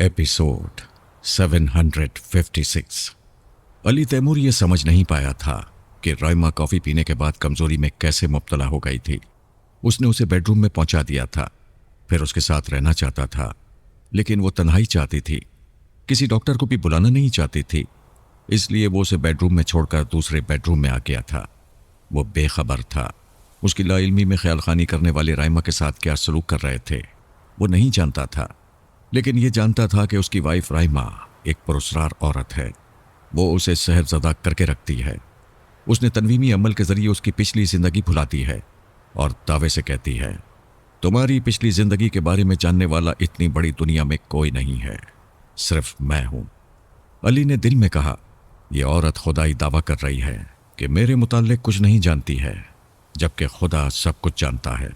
Episode 756। Ali Taimur ये समझ नहीं पाया था कि राइमा कॉफ़ी पीने के बाद कमज़ोरी में कैसे मुब्तला हो गई थी। उसने उसे बेडरूम में पहुंचा दिया था, फिर उसके साथ रहना चाहता था, लेकिन वो तन्हाई चाहती थी, किसी डॉक्टर को भी बुलाना नहीं चाहती थी। इसलिए वो उसे बेडरूम में छोड़कर दूसरे बेडरूम में आ गया था। वो बेखबर था उसकी लाइल्मी में ख्यालखानी करने वाले राइमा के साथ क्या सलूक कर रहे थे। वो नहीं जानता था, लेकिन ये जानता था कि उसकी वाइफ राइमा एक पुरस्कार औरत है। वो उसे सहरज़दा करके रखती है। उसने तनवीमी अमल के जरिए उसकी पिछली जिंदगी भुलाती है और दावे से कहती है, तुम्हारी पिछली जिंदगी के बारे में जानने वाला इतनी बड़ी दुनिया में कोई नहीं है, सिर्फ मैं हूं। अली ने दिल में कहा, यह औरत खुदाई दावा कर रही है कि मेरे मुताल्लिक कुछ नहीं जानती है, जबकि खुदा सब कुछ जानता है।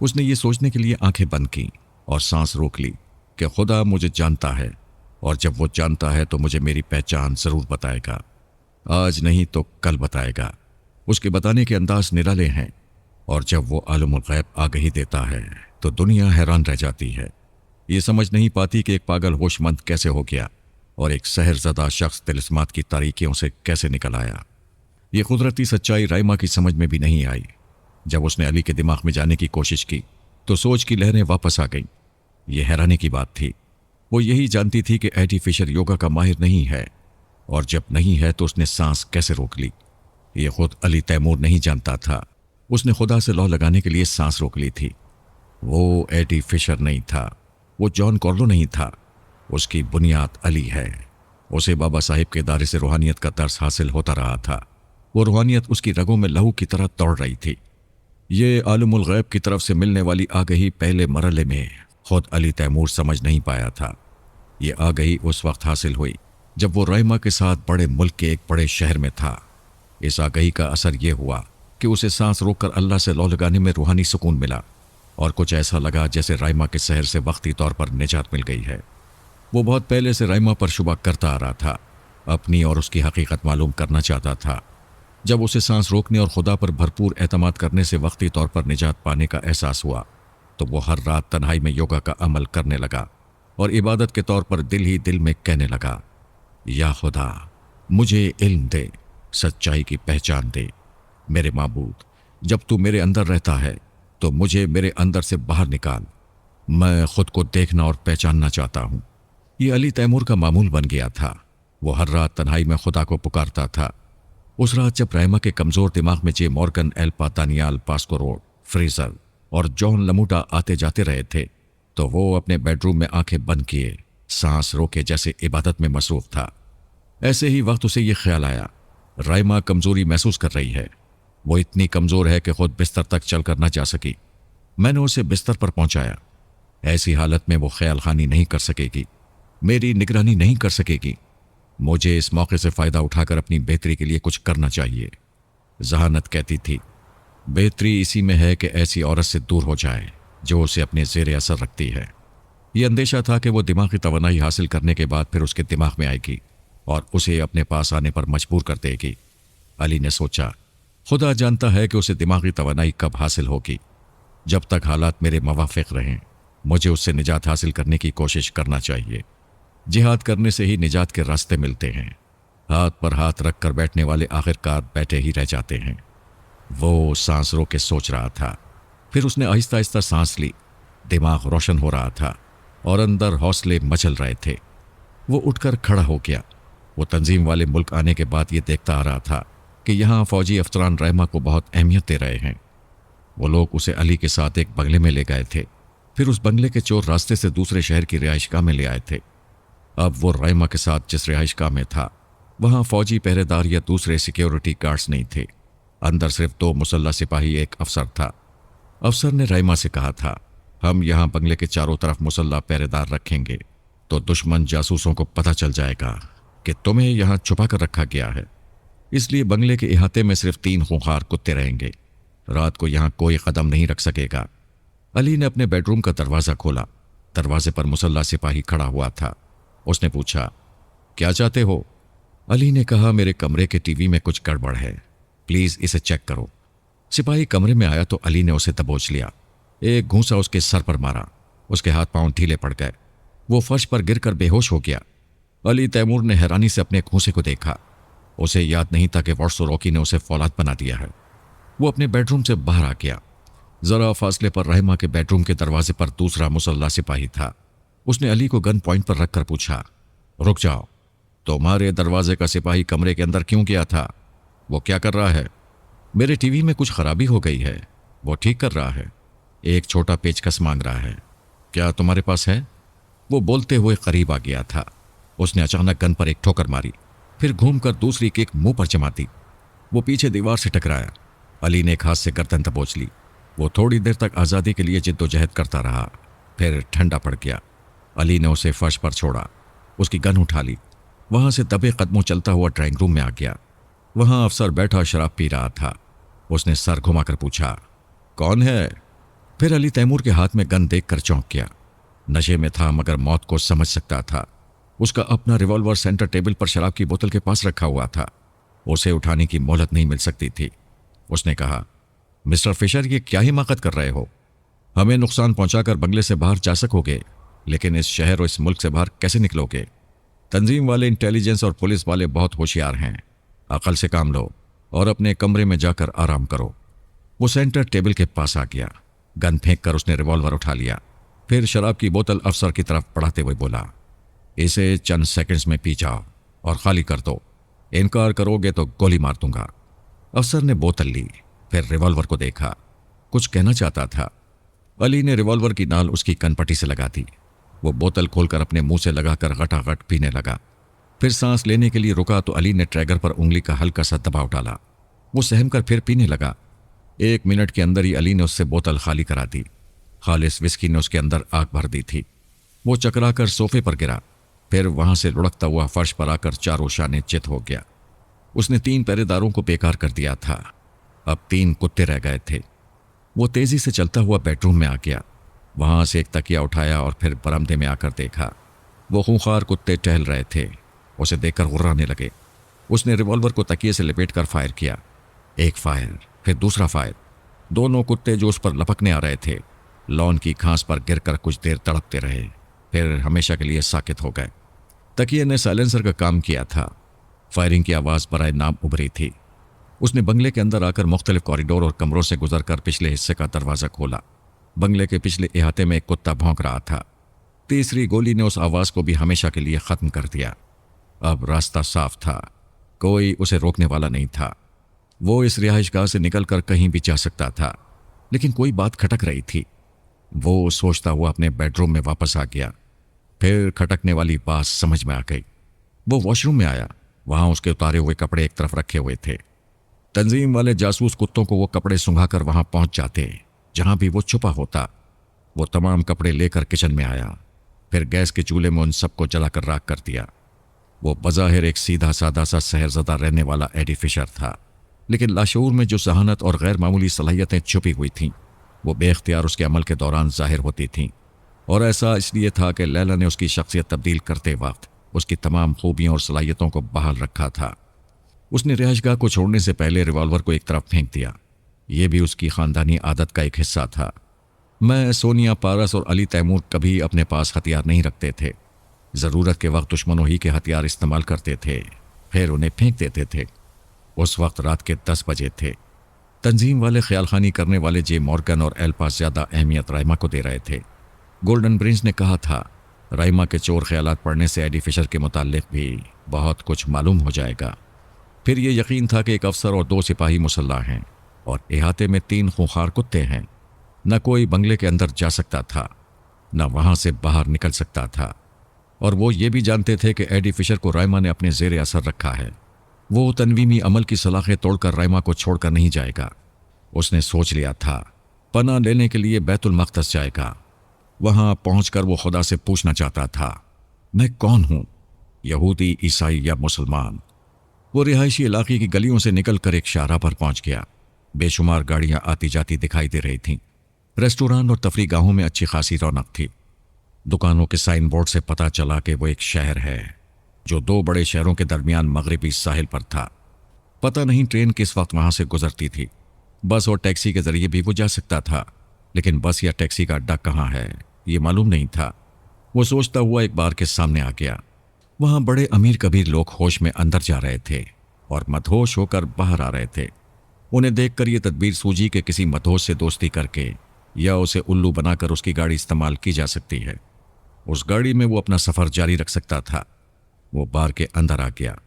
उसने ये सोचने के लिए आंखें बंद की और सांस रोक ली कि खुदा मुझे जानता है, और जब वो जानता है तो मुझे मेरी पहचान जरूर बताएगा। आज नहीं तो कल बताएगा। उसके बताने के अंदाज निराले हैं, और जब वो आलमुल गैब आगही देता है तो दुनिया हैरान रह जाती है। ये समझ नहीं पाती कि एक पागल होशमंद कैसे हो गया और एक सहरज़दा शख्स तिलिस्मात की तारीकियों से कैसे निकल आया। ये कुदरती सच्चाई राइमा की समझ में भी नहीं आई। जब उसने अली के दिमाग में जाने की कोशिश की तो सोच की लहरें वापस आ गईं। यह हैरानी की बात थी। वो यही जानती थी कि एडी फिशर योगा का माहिर नहीं है, और जब नहीं है तो उसने सांस कैसे रोक ली, ये खुद अली तैमूर नहीं जानता था। उसने खुदा से लौ लगाने के लिए सांस रोक ली थी। वो एडी फिशर नहीं था, वो जॉन कॉर्लो नहीं था। उसकी बुनियाद अली है। उसे बाबा साहिब के दायरे से रूहानियत का दर्स हासिल होता रहा था। वो रूहानियत उसकी रगों में लहू की तरह दौड़ रही थी। ये आलमुल गैब की तरफ से मिलने वाली आगही पहले मरहले में खुद अली तैमूर समझ नहीं पाया था। ये आगही उस वक्त हासिल हुई जब वो राइमा के साथ बड़े मुल्क के एक बड़े शहर में था। इस आगही का असर यह हुआ कि उसे सांस रोककर अल्लाह से लौ लगाने में रूहानी सुकून मिला, और कुछ ऐसा लगा जैसे राइमा के शहर से वक्ती तौर पर निजात मिल गई है। वो बहुत पहले से राइमा पर शुबा करता आ रहा था, अपनी और उसकी हकीकत मालूम करना चाहता था। जब उसे सांस रोकने और खुदा पर भरपूर एतमाद करने से वक्ती तौर पर निजात पाने का एहसास हुआ, तो वो हर रात तन्हाई में योगा का अमल करने लगा और इबादत के तौर पर दिल ही दिल में कहने लगा, या खुदा मुझे इल्म दे, सच्चाई की पहचान दे। मेरे माबूद, जब तू मेरे अंदर रहता है तो मुझे मेरे अंदर से बाहर निकाल। मैं खुद को देखना और पहचानना चाहता हूं। ये अली तैमूर का मामूल बन गया था। वो हर रात तन्हाई में खुदा को पुकारता था। उस रात जब राइमा के कमजोर दिमाग में जे मॉर्गन, एल्पा, दानियाल, पास्को रोड, फ्रीजर और जॉन लमूटा आते जाते रहे थे, तो वो अपने बेडरूम में आंखें बंद किए सांस रोके जैसे इबादत में मसरूफ था। ऐसे ही वक्त उसे ये ख्याल आया, राइमा कमजोरी महसूस कर रही है। वो इतनी कमजोर है कि खुद बिस्तर तक चलकर न जा सकी। मैंने उसे बिस्तर पर पहुंचाया। ऐसी हालत में वो ख्याल खानी नहीं कर सकेगी, मेरी निगरानी नहीं कर सकेगी। मुझे इस मौके से फायदा उठाकर अपनी बेहतरी के लिए कुछ करना चाहिए। जहानत कहती थी, बेहतरी इसी में है कि ऐसी औरत से दूर हो जाए जो उसे अपने ज़ेरे असर रखती है। यह अंदेशा था कि वो दिमागी तवानाई हासिल करने के बाद फिर उसके दिमाग में आएगी और उसे अपने पास आने पर मजबूर कर देगी। अली ने सोचा, खुदा जानता है कि उसे दिमागी तवानाई कब हासिल होगी। जब तक हालात मेरे मवाफिक रहें, मुझे उससे निजात हासिल करने की कोशिश करना चाहिए। जिहाद करने से ही निजात के रास्ते मिलते हैं। हाथ पर हाथ रखकर बैठने वाले आखिरकार बैठे ही रह जाते हैं। वो सांस रोक के सोच रहा था। फिर उसने आहिस्ता आहिस्ता सांस ली। दिमाग रोशन हो रहा था और अंदर हौसले मचल रहे थे। वो उठकर खड़ा हो गया। वो तंजीम वाले मुल्क आने के बाद ये देखता आ रहा था कि यहाँ फौजी अफसरान राइमा को बहुत अहमियत दे रहे हैं। वो लोग उसे अली के साथ एक बंगले में ले गए थे। फिर उस बंगले के चोर रास्ते से दूसरे शहर की रिहाइशगाह में ले आए थे। अब वो राइमा के साथ जिस रिहाइशगाह में था, वहां फौजी पहरेदार या दूसरे सिक्योरिटी गार्ड्स नहीं थे। अंदर सिर्फ 2 मुसल्ला सिपाही, एक अफसर था। अफसर ने राइमा से कहा था, हम यहाँ बंगले के चारों तरफ मुसल्ला पहरेदार रखेंगे, तो दुश्मन जासूसों को पता चल जाएगा कि तुम्हें यहाँ छुपा कर रखा गया है। इसलिए बंगले के इहाते में सिर्फ 3 खूंखार कुत्ते रहेंगे। रात को यहाँ कोई कदम नहीं रख सकेगा। अली ने अपने बेडरूम का दरवाज़ा खोला। दरवाजे पर मुसल्ला सिपाही खड़ा हुआ था। उसने पूछा, क्या चाहते हो? अली ने कहा, मेरे कमरे के टीवी में कुछ गड़बड़ है, प्लीज़ इसे चेक करो। सिपाही कमरे में आया तो अली ने उसे दबोच लिया। एक घूंसा उसके सर पर मारा। उसके हाथ पांव ढीले पड़ गए। वो फर्श पर गिरकर बेहोश हो गया। अली तैमूर ने हैरानी से अपने खूंसे को देखा। उसे याद नहीं था कि वाटसो रॉकी ने उसे फौलाद बना दिया है। वो अपने बेडरूम से बाहर आ गया। जरा फासले पर रहमा के बेडरूम के दरवाजे पर दूसरा मुसल्ला सिपाही था। उसने अली को गन पॉइंट पर रखकर पूछा, रुक जाओ, तुम्हारे दरवाजे का सिपाही कमरे के अंदर क्यों गया था? वो क्या कर रहा है? मेरे टीवी में कुछ खराबी हो गई है, वो ठीक कर रहा है। एक छोटा पेचकस मांग रहा है, क्या तुम्हारे पास है? वो बोलते हुए करीब आ गया था। उसने अचानक गन पर एक ठोकर मारी, फिर घूमकर दूसरी किक मुंह पर जमा दी। वो पीछे दीवार से टकराया। अली ने एक हाथ से गर्दन दबोच ली। वो थोड़ी देर तक आज़ादी के लिए जिद्दोजहद करता रहा, फिर ठंडा पड़ गया। अली ने उसे फर्श पर छोड़ा, उसकी गन उठा ली। वहां से दबे कदमों चलता हुआ ड्राइंग रूम में आ गया। वहां अफसर बैठा शराब पी रहा था। उसने सर घुमाकर पूछा, कौन है? फिर अली तैमूर के हाथ में गन देखकर चौंक गया। नशे में था मगर मौत को समझ सकता था। उसका अपना रिवॉल्वर सेंटर टेबल पर शराब की बोतल के पास रखा हुआ था। उसे उठाने की मोहलत नहीं मिल सकती थी। उसने कहा, मिस्टर फिशर, ये क्या हिमाकत कर रहे हो? हमें नुकसान पहुंचाकर बंगले से बाहर जा सकोगे, लेकिन इस शहर और इस मुल्क से बाहर कैसे निकलोगे? तंजीम वाले, इंटेलिजेंस और पुलिस वाले बहुत होशियार हैं। अकल से काम लो और अपने कमरे में जाकर आराम करो। वो सेंटर टेबल के पास आ गया। गन फेंक कर उसने रिवॉल्वर उठा लिया। फिर शराब की बोतल अफसर की तरफ बढ़ाते हुए बोला, इसे चंद सेकंड्स में पी जाओ और खाली कर दो। इनकार करोगे तो गोली मार दूंगा। अफसर ने बोतल ली, फिर रिवॉल्वर को देखा। कुछ कहना चाहता था। अली ने रिवॉल्वर की नाल उसकी कनपट्टी से लगा दी। वो बोतल खोलकर अपने मुंह से लगाकर गटागट पीने लगा। फिर सांस लेने के लिए रुका तो अली ने ट्रैगर पर उंगली का हल्का सा दबाव डाला। वो सहम कर फिर पीने लगा। 1 मिनट के अंदर ही अली ने उससे बोतल खाली करा दी। खालिस विस्की ने उसके अंदर आग भर दी थी। वो चकराकर सोफे पर गिरा, फिर वहां से लुढ़कता हुआ फर्श पर आकर चारों शाने चित हो गया। उसने 3 पहरेदारों को बेकार कर दिया था। अब 3 कुत्ते रह गए थे। वो तेजी से चलता हुआ बेडरूम में आ गया। वहां से एक तकिया उठाया और फिर बरामदे में आकर देखा। वो खूंखार कुत्ते टहल रहे थे। उसे देखकर गुर्राने लगे। उसने रिवॉल्वर को तकिए से लपेटकर फायर किया। एक फायर, फिर दूसरा फायर। दोनों कुत्ते जो उस पर लपकने आ रहे थे, लॉन की घास पर गिरकर कुछ देर तड़पते रहे, फिर हमेशा के लिए साकित हो गए। तकिए ने साइलेंसर का काम किया था। फायरिंग की आवाज़ बराए नाम उभरी थी। उसने बंगले के अंदर आकर मुख्तलिफ कॉरिडोर और कमरों से गुजरकर पिछले हिस्से का दरवाज़ा खोला। बंगले के पिछले इहाते में एक कुत्ता भौंक रहा था। तीसरी गोली ने उस आवाज़ को भी हमेशा के लिए ख़त्म कर दिया। अब रास्ता साफ था। कोई उसे रोकने वाला नहीं था। वो इस रिहाइशगाह से निकलकर कहीं भी जा सकता था, लेकिन कोई बात खटक रही थी। वो सोचता हुआ अपने बेडरूम में वापस आ गया। फिर खटकने वाली बात समझ में आ गई। वो वॉशरूम में आया। वहां उसके उतारे हुए कपड़े एक तरफ रखे हुए थे। तंजीम वाले जासूस कुत्तों को वो कपड़े सुंघाकर वहां पहुंच जाते जहां भी वो छुपा होता। वो तमाम कपड़े लेकर किचन में आया, फिर गैस के चूल्हे में उन सबको जलाकर राख कर दिया। वो बज़ाहिर एक सीधा सादा सा सहरज़दा रहने वाला एडी फिशर था, लेकिन लाशऊर में जो जहानत और गैर मामूली सलाहियतें छुपी हुई थीं, वो बेख्तियार उसके अमल के दौरान जाहिर होती थीं। और ऐसा इसलिए था कि लैला ने उसकी शख्सियत तब्दील करते वक्त उसकी तमाम खूबियों और सलाहियतों को बहाल रखा था। उसने रिहाइशगाह को छोड़ने से पहले रिवॉल्वर को एक तरफ फेंक दिया। यह भी उसकी ख़ानदानी आदत का एक हिस्सा था। मैं, सोनिया, पारस और अली तैमूर कभी अपने पास हथियार नहीं रखते थे। ज़रूरत के वक्त दुश्मनों ही के हथियार इस्तेमाल करते थे, फिर उन्हें फेंक देते थे। उस वक्त रात के 10 बजे थे। तंजीम वाले ख्याल खानी करने वाले जे मॉर्गन और एल्पा ज़्यादा अहमियत राइमा को दे रहे थे। गोल्डन प्रिंस ने कहा था, राइमा के चोर ख्यालात पढ़ने से एडी फिशर के मुताल्लिक भी बहुत कुछ मालूम हो जाएगा। फिर ये यकीन था कि एक अफसर और 2 सिपाही मुसल्ला हैं और इहाते में 3 खूंखार कुत्ते हैं। न कोई बंगले के अंदर जा सकता था, न वहां से बाहर निकल सकता था। और वो ये भी जानते थे कि एडी फिशर को राइमा ने अपने जेर असर रखा है। वो तनवीमी अमल की सलाखें तोड़कर राइमा को छोड़कर नहीं जाएगा। उसने सोच लिया था, पनाह लेने के लिए बैतुल मक़दस जाएगा। वहां पहुंचकर वो खुदा से पूछना चाहता था, मैं कौन हूं, यहूदी, ईसाई या मुसलमान? वो रिहायशी इलाके की गलियों से निकलकर एक शाहराह पर पहुंच गया। बेशुमार गाड़ियां आती जाती दिखाई दे रही थीं। रेस्टोरेंट और तफरीगाहों में अच्छी खासी रौनक थी। दुकानों के साइन बोर्ड से पता चला कि वो एक शहर है जो 2 बड़े शहरों के दरमियान मगरिबी साहिल पर था। पता नहीं ट्रेन किस वक्त वहां से गुजरती थी। बस और टैक्सी के जरिए भी वो जा सकता था, लेकिन बस या टैक्सी का अड्डा कहाँ है ये मालूम नहीं था। वो सोचता हुआ एक बार के सामने आ गया। वहां बड़े अमीर कबीर लोग होश में अंदर जा रहे थे और मदहोश होकर बाहर आ रहे थे। उन्हें देखकर यह तदबीर सूझी कि किसी मदहोश से दोस्ती करके या उसे उल्लू बनाकर उसकी गाड़ी इस्तेमाल की जा सकती है। उस गाड़ी में वो अपना सफर जारी रख सकता था। वो बार के अंदर आ गया।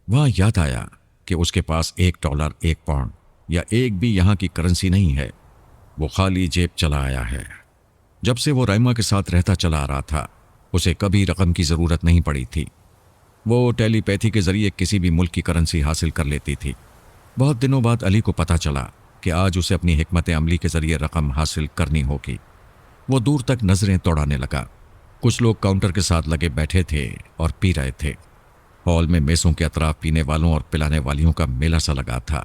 वहां याद आया कि उसके पास $1, 1 पाउंड या एक भी यहां की करेंसी नहीं है। वो खाली जेब चला आया है। जब से वो राइमा के साथ रहता चला आ रहा था, उसे कभी रकम की जरूरत नहीं पड़ी थी। वो टेलीपैथी के जरिए किसी भी मुल्क की करेंसी हासिल कर लेती थी। बहुत दिनों बाद अली को पता चला कि आज उसे अपनी हिकमत अमली के जरिए रकम हासिल करनी होगी। वो दूर तक नजरें दौड़ाने लगा। कुछ लोग काउंटर के साथ लगे बैठे थे और पी रहे थे। हॉल में मेसों के अतराफ पीने वालों और पिलाने वालियों का मेला सा लगा था।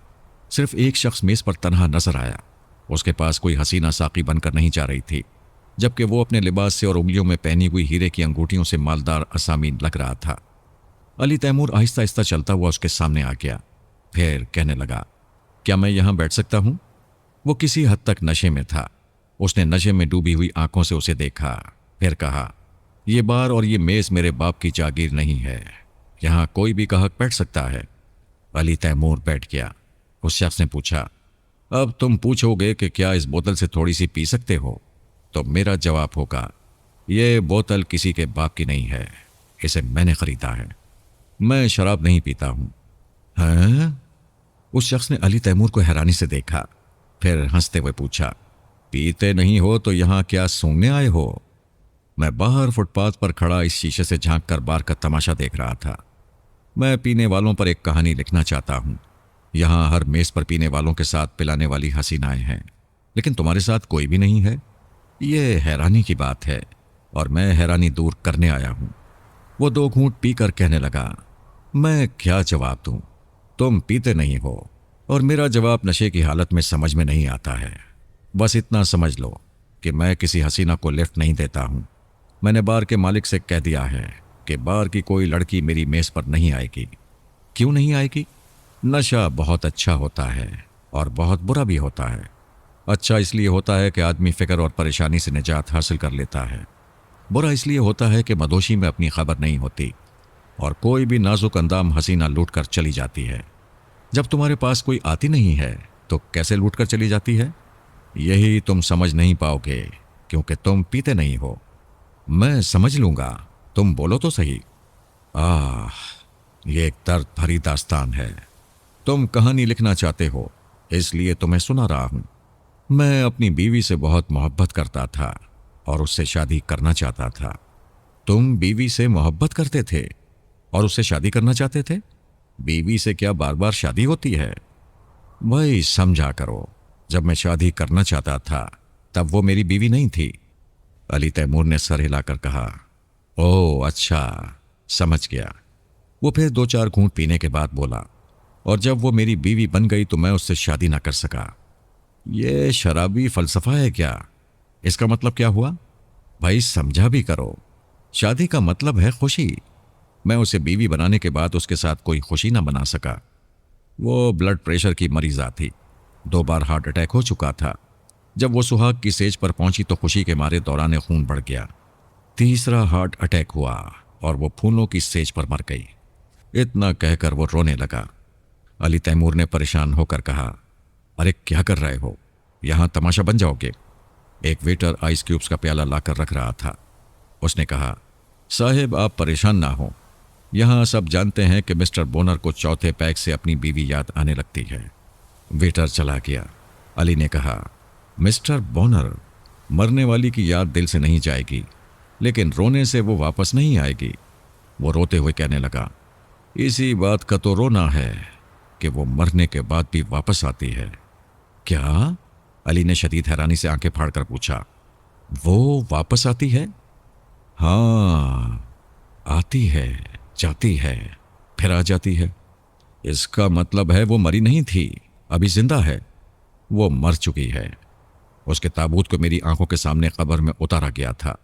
सिर्फ एक शख्स मेज पर तन्हा नजर आया। उसके पास कोई हसीना साकी बनकर नहीं जा रही थी, जबकि वो अपने लिबास से और उंगलियों में पहनी हुई हीरे की अंगूठियों से मालदार असामी लग रहा था। अली तैमूर आहिस्ता आहिस्ता चलता हुआ उसके सामने आ गया। फिर कहने लगा, क्या मैं यहां बैठ सकता हूं? वो किसी हद तक नशे में था। उसने नशे में डूबी हुई आंखों से उसे देखा, फिर कहा, यह बार और ये मेज मेरे बाप की जागीर नहीं है। यहां कोई भी गाहक बैठ सकता है। अली तैमूर बैठ गया। उस शख्स ने पूछा, अब तुम पूछोगे कि क्या इस बोतल से थोड़ी सी पी सकते हो? तो मेरा जवाब होगा, यह बोतल किसी के बाप की नहीं है, इसे मैंने खरीदा है। मैं शराब नहीं पीता हूं। हाँ? उस शख्स ने अली तैमूर को हैरानी से देखा, फिर हंसते हुए पूछा, पीते नहीं हो तो यहां क्या सूंघने आए हो? मैं बाहर फुटपाथ पर खड़ा इस शीशे से झांक कर बार का तमाशा देख रहा था। मैं पीने वालों पर एक कहानी लिखना चाहता हूं। यहां हर मेज पर पीने वालों के साथ पिलाने वाली हसीनाएं हैं, लेकिन तुम्हारे साथ कोई भी नहीं है। ये हैरानी की बात है और मैं हैरानी दूर करने आया हूं। वो 2 घूंट पीकर कहने लगा, मैं क्या जवाब दूं? तुम पीते नहीं हो और मेरा जवाब नशे की हालत में समझ में नहीं आता है। बस इतना समझ लो कि मैं किसी हसीना को लिफ्ट नहीं देता हूं। मैंने बार के मालिक से कह दिया है कि बार की कोई लड़की मेरी मेज पर नहीं आएगी। क्यों नहीं आएगी? नशा बहुत अच्छा होता है और बहुत बुरा भी होता है। अच्छा इसलिए होता है कि आदमी फिक्र और परेशानी से निजात हासिल कर लेता है। बुरा इसलिए होता है कि मदोशी में अपनी खबर नहीं होती और कोई भी नाजुक अंदाम हसीना लूट कर चली जाती है। जब तुम्हारे पास कोई आती नहीं है तो कैसे लूट कर चली जाती है? यही तुम समझ नहीं पाओगे क्योंकि तुम पीते नहीं हो। मैं समझ लूंगा, तुम बोलो तो सही। ये एक दर्द भरी दास्तान है। तुम कहानी लिखना चाहते हो, इसलिए तुम्हें सुना रहा हूं। मैं अपनी बीवी से बहुत मोहब्बत करता था और उससे शादी करना चाहता था। तुम बीवी से मोहब्बत करते थे और उससे शादी करना चाहते थे? बीवी से क्या बार बार शादी होती है? भाई समझा करो, जब मैं शादी करना चाहता था तब वो मेरी बीवी नहीं थी। अली तैमूर ने सर हिलाकर कहा, ओह अच्छा, समझ गया। वो फिर 2-4 घूंट पीने के बाद बोला, और जब वो मेरी बीवी बन गई तो मैं उससे शादी ना कर सका। ये शराबी फलसफा है क्या? इसका मतलब क्या हुआ? भाई समझा भी करो। शादी का मतलब है खुशी। मैं उसे बीवी बनाने के बाद उसके साथ कोई खुशी ना बना सका। वो ब्लड प्रेशर की मरीजा थी। 2 बार हार्ट अटैक हो चुका था। जब वो सुहाग की सेज पर पहुंची तो खुशी के मारे दौरान खून बढ़ गया। 3रा हार्ट अटैक हुआ और वो फूलों की सेज पर मर गई। इतना कहकर वो रोने लगा। अली तैमूर ने परेशान होकर कहा, अरे क्या कर रहे हो? यहां तमाशा बन जाओगे। एक वेटर आइस क्यूब्स का प्याला लाकर रख रहा था। उसने कहा, साहिब आप परेशान ना हो। यहां सब जानते हैं कि मिस्टर बोनर को चौथे पैक से अपनी बीवी याद आने लगती है। वेटर चला गया। अली ने कहा, मिस्टर बोनर, मरने वाली की याद दिल से नहीं जाएगी, लेकिन रोने से वो वापस नहीं आएगी। वो रोते हुए कहने लगा, इसी बात का तो रोना है कि वो मरने के बाद भी वापस आती है। क्या? अली ने शदीद हैरानी से आंखें फाड़कर पूछा, वो वापस आती है? हाँ, आती है, जाती है, फिर आ जाती है। इसका मतलब है वो मरी नहीं थी, अभी जिंदा है। वो मर चुकी है। उसके ताबूत को मेरी आंखों के सामने कब्र में उतारा गया था।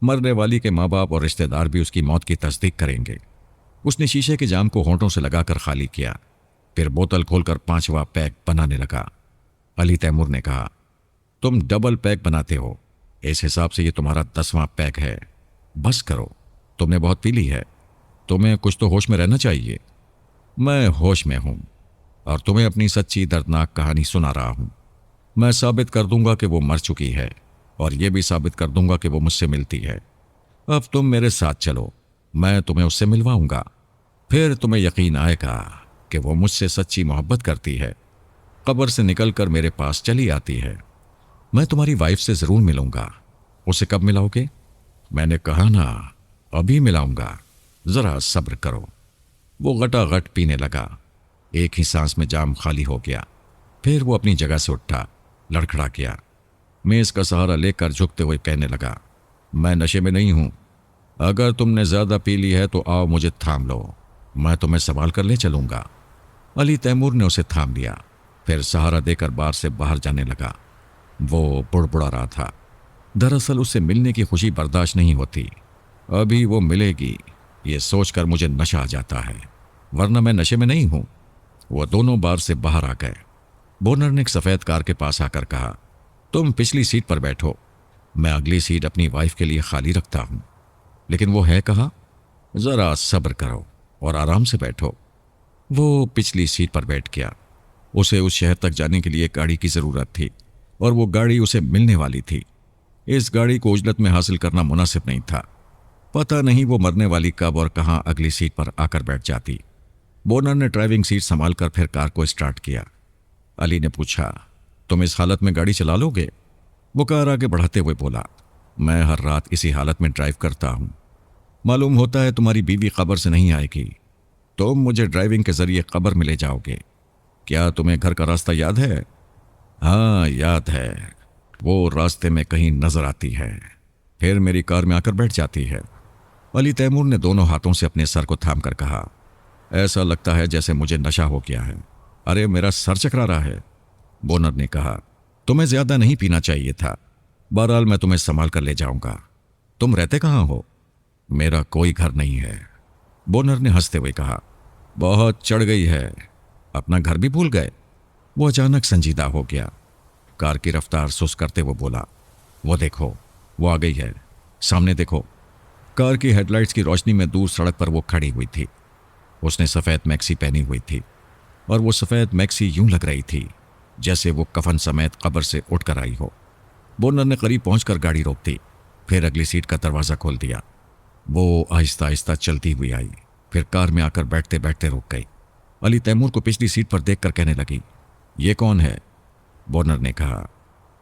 मरने वाली के माँ बाप और रिश्तेदार भी उसकी मौत की तस्दीक करेंगे। उसने शीशे के जाम को होंठों से लगाकर खाली किया, फिर बोतल खोलकर 5वां पैक बनाने लगा। अली तैमूर ने कहा, तुम डबल पैक बनाते हो, इस हिसाब से ये तुम्हारा 10वां पैक है। बस करो, तुमने बहुत पी ली है, तुम्हें कुछ तो होश में रहना चाहिए। मैं होश में हूं और तुम्हें अपनी सच्ची दर्दनाक कहानी सुना रहा हूं। मैं साबित कर दूंगा कि वो मर चुकी है और ये भी साबित कर दूंगा कि वो मुझसे मिलती है। अब तुम मेरे साथ चलो, मैं तुम्हें उससे मिलवाऊंगा। फिर तुम्हें यकीन आएगा कि वो मुझसे सच्ची मोहब्बत करती है। कब्र से निकलकर मेरे पास चली आती है। मैं तुम्हारी वाइफ से जरूर मिलूंगा। उसे कब मिलाओगे? मैंने कहा ना, अभी मिलाऊंगा, जरा सब्र करो। वो गटागट पीने लगा। एक ही सांस में जाम खाली हो गया। फिर वो अपनी जगह से उठा, लड़खड़ा गया। मेज का सहारा लेकर झुकते हुए कहने लगा, मैं नशे में नहीं हूं। अगर तुमने ज्यादा पी ली है तो आओ, मुझे थाम लो, मैं तुम्हें संभाल कर ले चलूंगा। अली तैमूर ने उसे थाम लिया, फिर सहारा देकर बार से बाहर जाने लगा। वो बुड़बुड़ा रहा था। दरअसल उसे मिलने की खुशी बर्दाश्त नहीं होती। अभी वो मिलेगी, ये सोचकर मुझे नशा आ जाता है, वरना मैं नशे में नहीं हूं। वो दोनों बार से बाहर आ गए। बोनर ने एक सफेद कार के पास आकर कहा, तुम पिछली सीट पर बैठो, मैं अगली सीट अपनी वाइफ के लिए खाली रखता हूं। लेकिन वो है कहाँ? जरा सब्र करो और आराम से बैठो। वो पिछली सीट पर बैठ गया। उसे उस शहर तक जाने के लिए गाड़ी की जरूरत थी और वो गाड़ी उसे मिलने वाली थी। इस गाड़ी को उजलत में हासिल करना मुनासिब नहीं था। पता नहीं वो मरने वाली कब और कहां अगली सीट पर आकर बैठ जाती। बोनर ने ड्राइविंग सीट संभालकर फिर कार को स्टार्ट किया। अली ने पूछा, तुम इस हालत में गाड़ी चला लोगे? वो कार आगे बढ़ाते हुए बोला, मैं हर रात इसी हालत में ड्राइव करता हूं। मालूम होता है तुम्हारी बीवी कब्र से नहीं आएगी, तुम मुझे ड्राइविंग के जरिए कब्र में ले जाओगे। क्या तुम्हें घर का रास्ता याद है? हाँ याद है, वो रास्ते में कहीं नजर आती है, फिर मेरी कार में आकर बैठ जाती है। अली तैमूर ने दोनों हाथों से अपने सर को थाम कर कहा, ऐसा लगता है जैसे मुझे नशा हो गया है। अरे मेरा सर चकरा रहा है। बोनर ने कहा, तुम्हें ज्यादा नहीं पीना चाहिए था। बहरहाल मैं तुम्हें संभाल कर ले जाऊंगा। तुम रहते कहाँ हो? मेरा कोई घर नहीं है। बोनर ने हंसते हुए कहा, बहुत चढ़ गई है, अपना घर भी भूल गए। वो अचानक संजीदा हो गया। कार की रफ्तार सुस्त करते हुए बोला, वो देखो, वो आ गई है, सामने देखो। कार की हेडलाइट्स की रोशनी में दूर सड़क पर वो खड़ी हुई थी। उसने सफ़ेद मैक्सी पहनी हुई थी और वो सफ़ेद मैक्सी यूं लग रही थी जैसे वो कफन समेत कब्र से उठकर आई हो। बोनर ने करीब पहुंचकर गाड़ी रोक दी, फिर अगली सीट का दरवाज़ा खोल दिया। वो आहिस्ता आहिस्ता चलती हुई आई, फिर कार में आकर बैठते बैठते रुक गई। अली तैमूर को पिछली सीट पर देखकर कहने लगी, ये कौन है? बोनर ने कहा,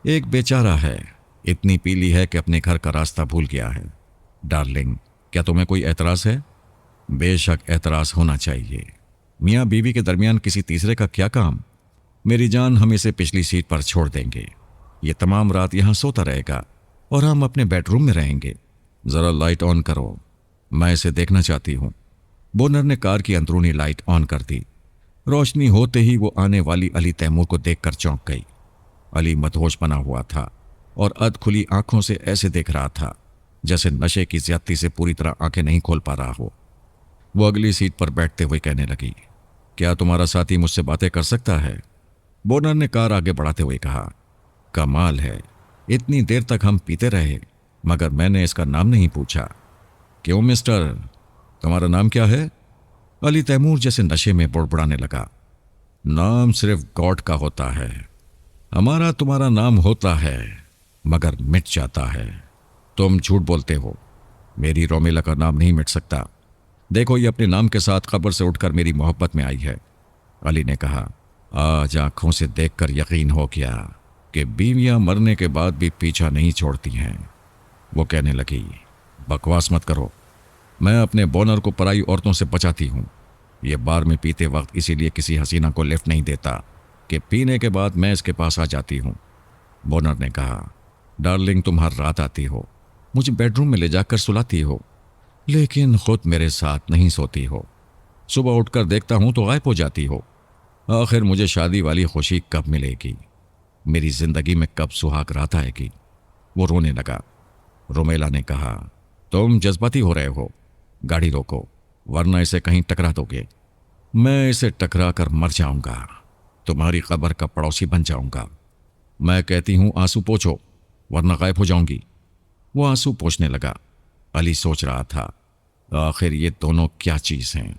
एक बेचारा है, इतनी पीली है कि अपने घर का रास्ता भूल गया है। डार्लिंग, क्या तुम्हें कोई एतराज़ है? बेशक एतराज़ होना चाहिए। मियाँ बीवी के दरमियान किसी तीसरे का क्या काम? मेरी जान, हम इसे पिछली सीट पर छोड़ देंगे। ये तमाम रात यहाँ सोता रहेगा और हम अपने बेडरूम में रहेंगे। ज़रा लाइट ऑन करो, मैं इसे देखना चाहती हूँ। बोनर ने कार की अंदरूनी लाइट ऑन कर दी। रोशनी होते ही वो आने वाली अली तैमूर को देखकर चौंक गई। अली मदहोश बना हुआ था और अध खुली आंखों से ऐसे देख रहा था जैसे नशे की ज्यादती से पूरी तरह आंखें नहीं खोल पा रहा हो। वो अगली सीट पर बैठते हुए कहने लगी, क्या तुम्हारा साथी मुझसे बातें कर सकता है? बोनर ने कार आगे बढ़ाते हुए कहा, कमाल है, इतनी देर तक हम पीते रहे मगर मैंने इसका नाम नहीं पूछा। क्यों मिस्टर, तुम्हारा नाम क्या है? अली तैमूर जैसे नशे में बुड़बुड़ाने लगा, नाम सिर्फ गॉड का होता है। हमारा तुम्हारा नाम होता है मगर मिट जाता है। तुम झूठ बोलते हो, मेरी रोमेला का नाम नहीं मिट सकता। देखो, ये अपने नाम के साथ कब्र से उठकर मेरी मोहब्बत में आई है। अली ने कहा, आज आंखों से देखकर यकीन हो गया कि बीवियां मरने के बाद भी पीछा नहीं छोड़ती हैं। वो कहने लगी, बकवास मत करो, मैं अपने बोनर को पराई औरतों से बचाती हूँ। ये बार में पीते वक्त इसीलिए किसी हसीना को लिफ्ट नहीं देता कि पीने के बाद मैं इसके पास आ जाती हूँ। बोनर ने कहा, डार्लिंग, तुम हर रात आती हो, मुझे बेडरूम में ले जाकर सुलाती हो, लेकिन खुद मेरे साथ नहीं सोती हो। सुबह उठकर देखता हूँ तो गायब हो जाती हो। आखिर मुझे शादी वाली खुशी कब मिलेगी? मेरी जिंदगी में कब सुहाग रात आएगी? वो रोने लगा। रोमेला ने कहा, तुम जज्बाती हो रहे हो, गाड़ी रोको वरना इसे कहीं टकरा दोगे। मैं इसे टकरा कर मर जाऊंगा, तुम्हारी कब्र का पड़ोसी बन जाऊंगा। मैं कहती हूं आंसू पोंछो वरना गायब हो जाऊंगी। वो आंसू पोंछने लगा। अली सोच रहा था, आखिर ये दोनों क्या चीज़ हैं।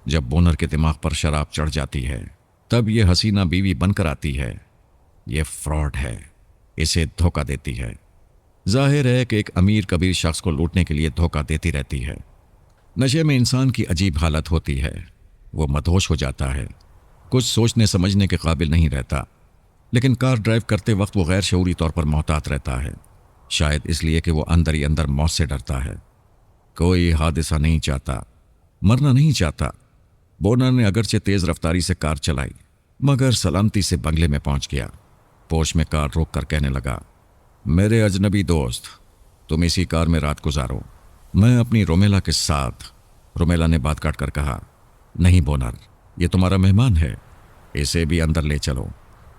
जब बोनर के दिमाग पर शराब चढ़ जाती है तब ये हसीना बीवी बनकर आती है। ये फ्रॉड है, इसे धोखा देती है। जाहिर है कि एक अमीर कबीर शख्स को लूटने के लिए धोखा देती रहती है। नशे में इंसान की अजीब हालत होती है, वो मदहोश हो जाता है, कुछ सोचने समझने के काबिल नहीं रहता। लेकिन कार ड्राइव करते वक्त वो गैर शऊरी तौर पर मोहतात रहता है, शायद इसलिए कि वो अंदर ही अंदर मौत से डरता है। कोई हादसा नहीं चाहता, मरना नहीं चाहता। बोनर ने अगरचे तेज रफ्तारी से कार चलाई, मगर सलामती से बंगले में पहुंच गया। पोर्च में कार रोक कर कहने लगा, मेरे अजनबी दोस्त, तुम इसी कार में रात गुजारो, मैं अपनी रोमेला के साथ। रोमेला ने बात काट कर कहा, नहीं बोनर, ये तुम्हारा मेहमान है, इसे भी अंदर ले चलो,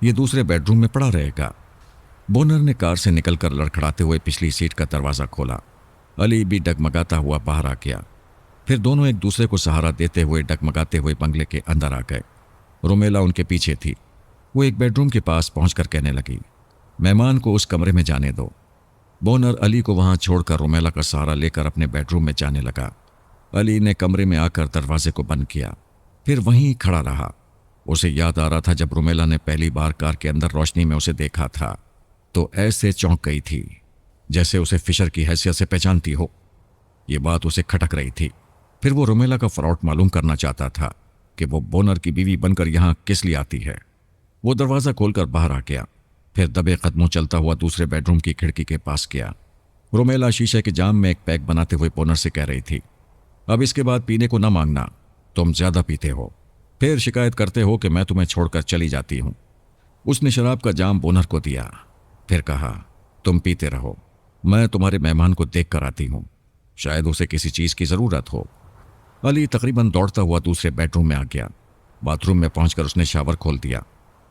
ये दूसरे बेडरूम में पड़ा रहेगा। बोनर ने कार से निकलकर लड़खड़ाते हुए पिछली सीट का दरवाज़ा खोला। अली भी डगमगाता हुआ बाहर आ गया। फिर दोनों एक दूसरे को सहारा देते हुए डगमगाते हुए बंगले के अंदर आ गए। रोमेला उनके पीछे थी। वो एक बेडरूम के पास पहुंचकर कहने लगी, मेहमान को उस कमरे में जाने दो। बोनर अली को वहां छोड़कर रोमेला का सहारा लेकर अपने बेडरूम में जाने लगा। अली ने कमरे में आकर दरवाजे को बंद किया, फिर वहीं खड़ा रहा। उसे याद आ रहा था जब रोमेला ने पहली बार कार के अंदर रोशनी में उसे देखा था तो ऐसे चौंक गई थी जैसे उसे फिशर की हैसियत से पहचानती हो। ये बात उसे खटक रही थी। फिर वो रोमेला का फ्रॉड मालूम करना चाहता था कि वो बोनर की बीवी बनकर यहां किस लिए आती है। वो दरवाज़ा खोलकर बाहर आ गया, फिर दबे कदमों चलता हुआ दूसरे बेडरूम की खिड़की के पास गया। रोमेला शीशे के जाम में एक पैक बनाते हुए बोनर से कह रही थी, अब इसके बाद पीने को ना मांगना, तुम ज्यादा पीते हो, फिर शिकायत करते हो कि मैं तुम्हें छोड़कर चली जाती हूं। उसने शराब का जाम बोनर को दिया, फिर कहा, तुम पीते रहो, मैं तुम्हारे मेहमान को देख कर आती हूं, शायद उसे किसी चीज की जरूरत हो। अली तकरीबन दौड़ता हुआ दूसरे बेडरूम में आ गया। बाथरूम में पहुंचकर उसने शावर खोल दिया,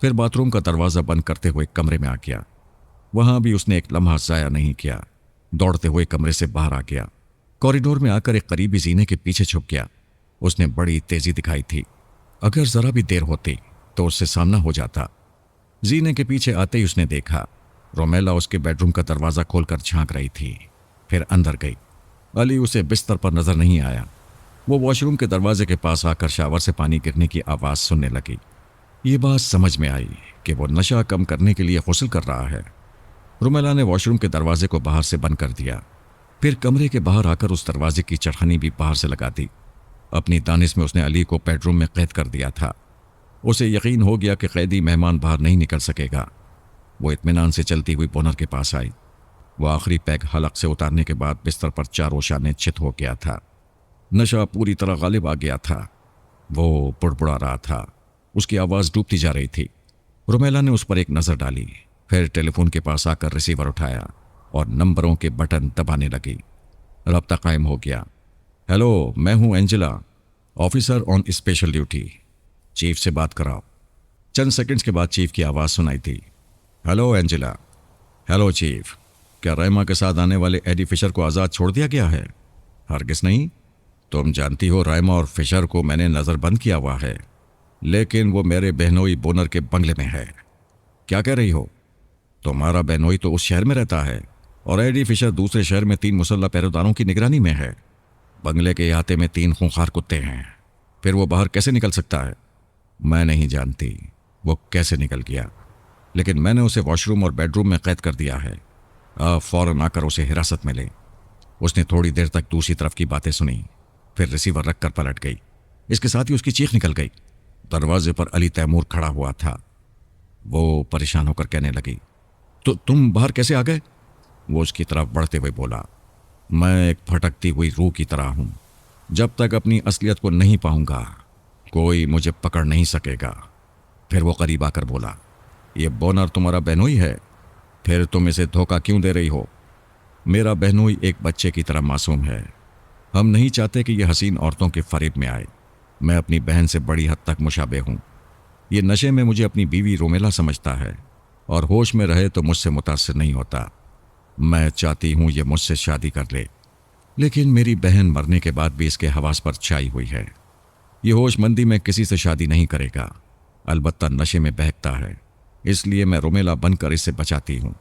फिर बाथरूम का दरवाज़ा बंद करते हुए कमरे में आ गया। वहां भी उसने एक लम्हा ज़ाया नहीं किया, दौड़ते हुए कमरे से बाहर आ गया। कॉरिडोर में आकर एक करीबी जीने के पीछे छुप गया। उसने बड़ी तेजी दिखाई थी, अगर जरा भी देर होती तो उससे सामना हो जाता। जीने के पीछे आते ही उसने देखा रोमेला उसके बेडरूम का दरवाज़ा खोलकर झांक रही थी, फिर अंदर गई। अली उसे बिस्तर पर नजर नहीं आया। वो वॉशरूम के दरवाजे के पास आकर शावर से पानी गिरने की आवाज़ सुनने लगी। ये बात समझ में आई कि वो नशा कम करने के लिए गुस्ल कर रहा है। रोमेला ने वॉशरूम के दरवाजे को बाहर से बंद कर दिया, फिर कमरे के बाहर आकर उस दरवाजे की चढ़खनी भी बाहर से लगा दी। अपनी दानिश में उसने अली को बेडरूम में कैद कर दिया था। उसे यकीन हो गया कि कैदी मेहमान बाहर नहीं निकल सकेगा। वो इत्मीनान से चलती हुई बोनर के पास आई। वो आखिरी पैक हलक से उतारने के बाद बिस्तर पर चारों शाने चित हो गया था। नशा पूरी तरह गालिब आ गया था। वो बुड़बुड़ा रहा था, उसकी आवाज़ डूबती जा रही थी। रोमेला ने उस पर एक नज़र डाली, फिर टेलीफोन के पास आकर रिसीवर उठाया और नंबरों के बटन दबाने लगी। रब्ता कायम हो गया। हेलो, मैं हूं Angela, officer on special duty, chief से बात कराओ। चंद सेकंड्स के बाद चीफ की आवाज़ सुनाई थी। Hello Angela. हेलो चीफ, क्या रैमा के साथ आने वाले एडी फिशर को आज़ाद छोड़ दिया गया है? हरगिज़ नहीं, तुम जानती हो रैमा और फिशर को मैंने नज़रबंद किया हुआ है, लेकिन वो मेरे बहनोई बोनर के बंगले में है। क्या कह रही हो? तुम्हारा बहनोई तो उस शहर में रहता है और एडी फिशर दूसरे शहर में 3 मुसल्लह पहरेदारों की निगरानी में है। बंगले के अहाते में 3 खूंखार कुत्ते हैं, फिर वो बाहर कैसे निकल सकता है? मैं नहीं जानती वो कैसे निकल गया, लेकिन मैंने उसे वॉशरूम और बेडरूम में कैद कर दिया है। आप फौरन आकर उसे हिरासत में लें। उसने थोड़ी देर तक दूसरी तरफ की बातें सुनी, फिर रिसीवर रखकर पलट गई। इसके साथ ही उसकी चीख निकल गई। दरवाजे पर अली तैमूर खड़ा हुआ था। वो परेशान होकर कहने लगी, तो तुम बाहर कैसे आ गए? वो उसकी तरफ बढ़ते हुए बोला, मैं एक भटकती हुई रूह की तरह हूं। जब तक अपनी असलियत को नहीं पाऊंगा कोई मुझे पकड़ नहीं सकेगा। फिर वो करीब आकर बोला, ये बोनर तुम्हारा बहनोई है? फिर तुम इसे धोखा क्यों दे रही हो? मेरा बहनोई एक बच्चे की तरह मासूम है। हम नहीं चाहते कि यह हसीन औरतों के फरेब में आए। मैं अपनी बहन से बड़ी हद तक मुशाबे हूं। ये नशे में मुझे अपनी बीवी रोमेला समझता है और होश में रहे तो मुझसे मुतासिर नहीं होता। मैं चाहती हूं ये मुझसे शादी कर ले, लेकिन मेरी बहन मरने के बाद भी इसके हवास पर छाई हुई है। ये होशमंदी में किसी से शादी नहीं करेगा, अलबत्ता नशे में बहकता है, इसलिए मैं रोमेला बनकर इससे बचाती हूं।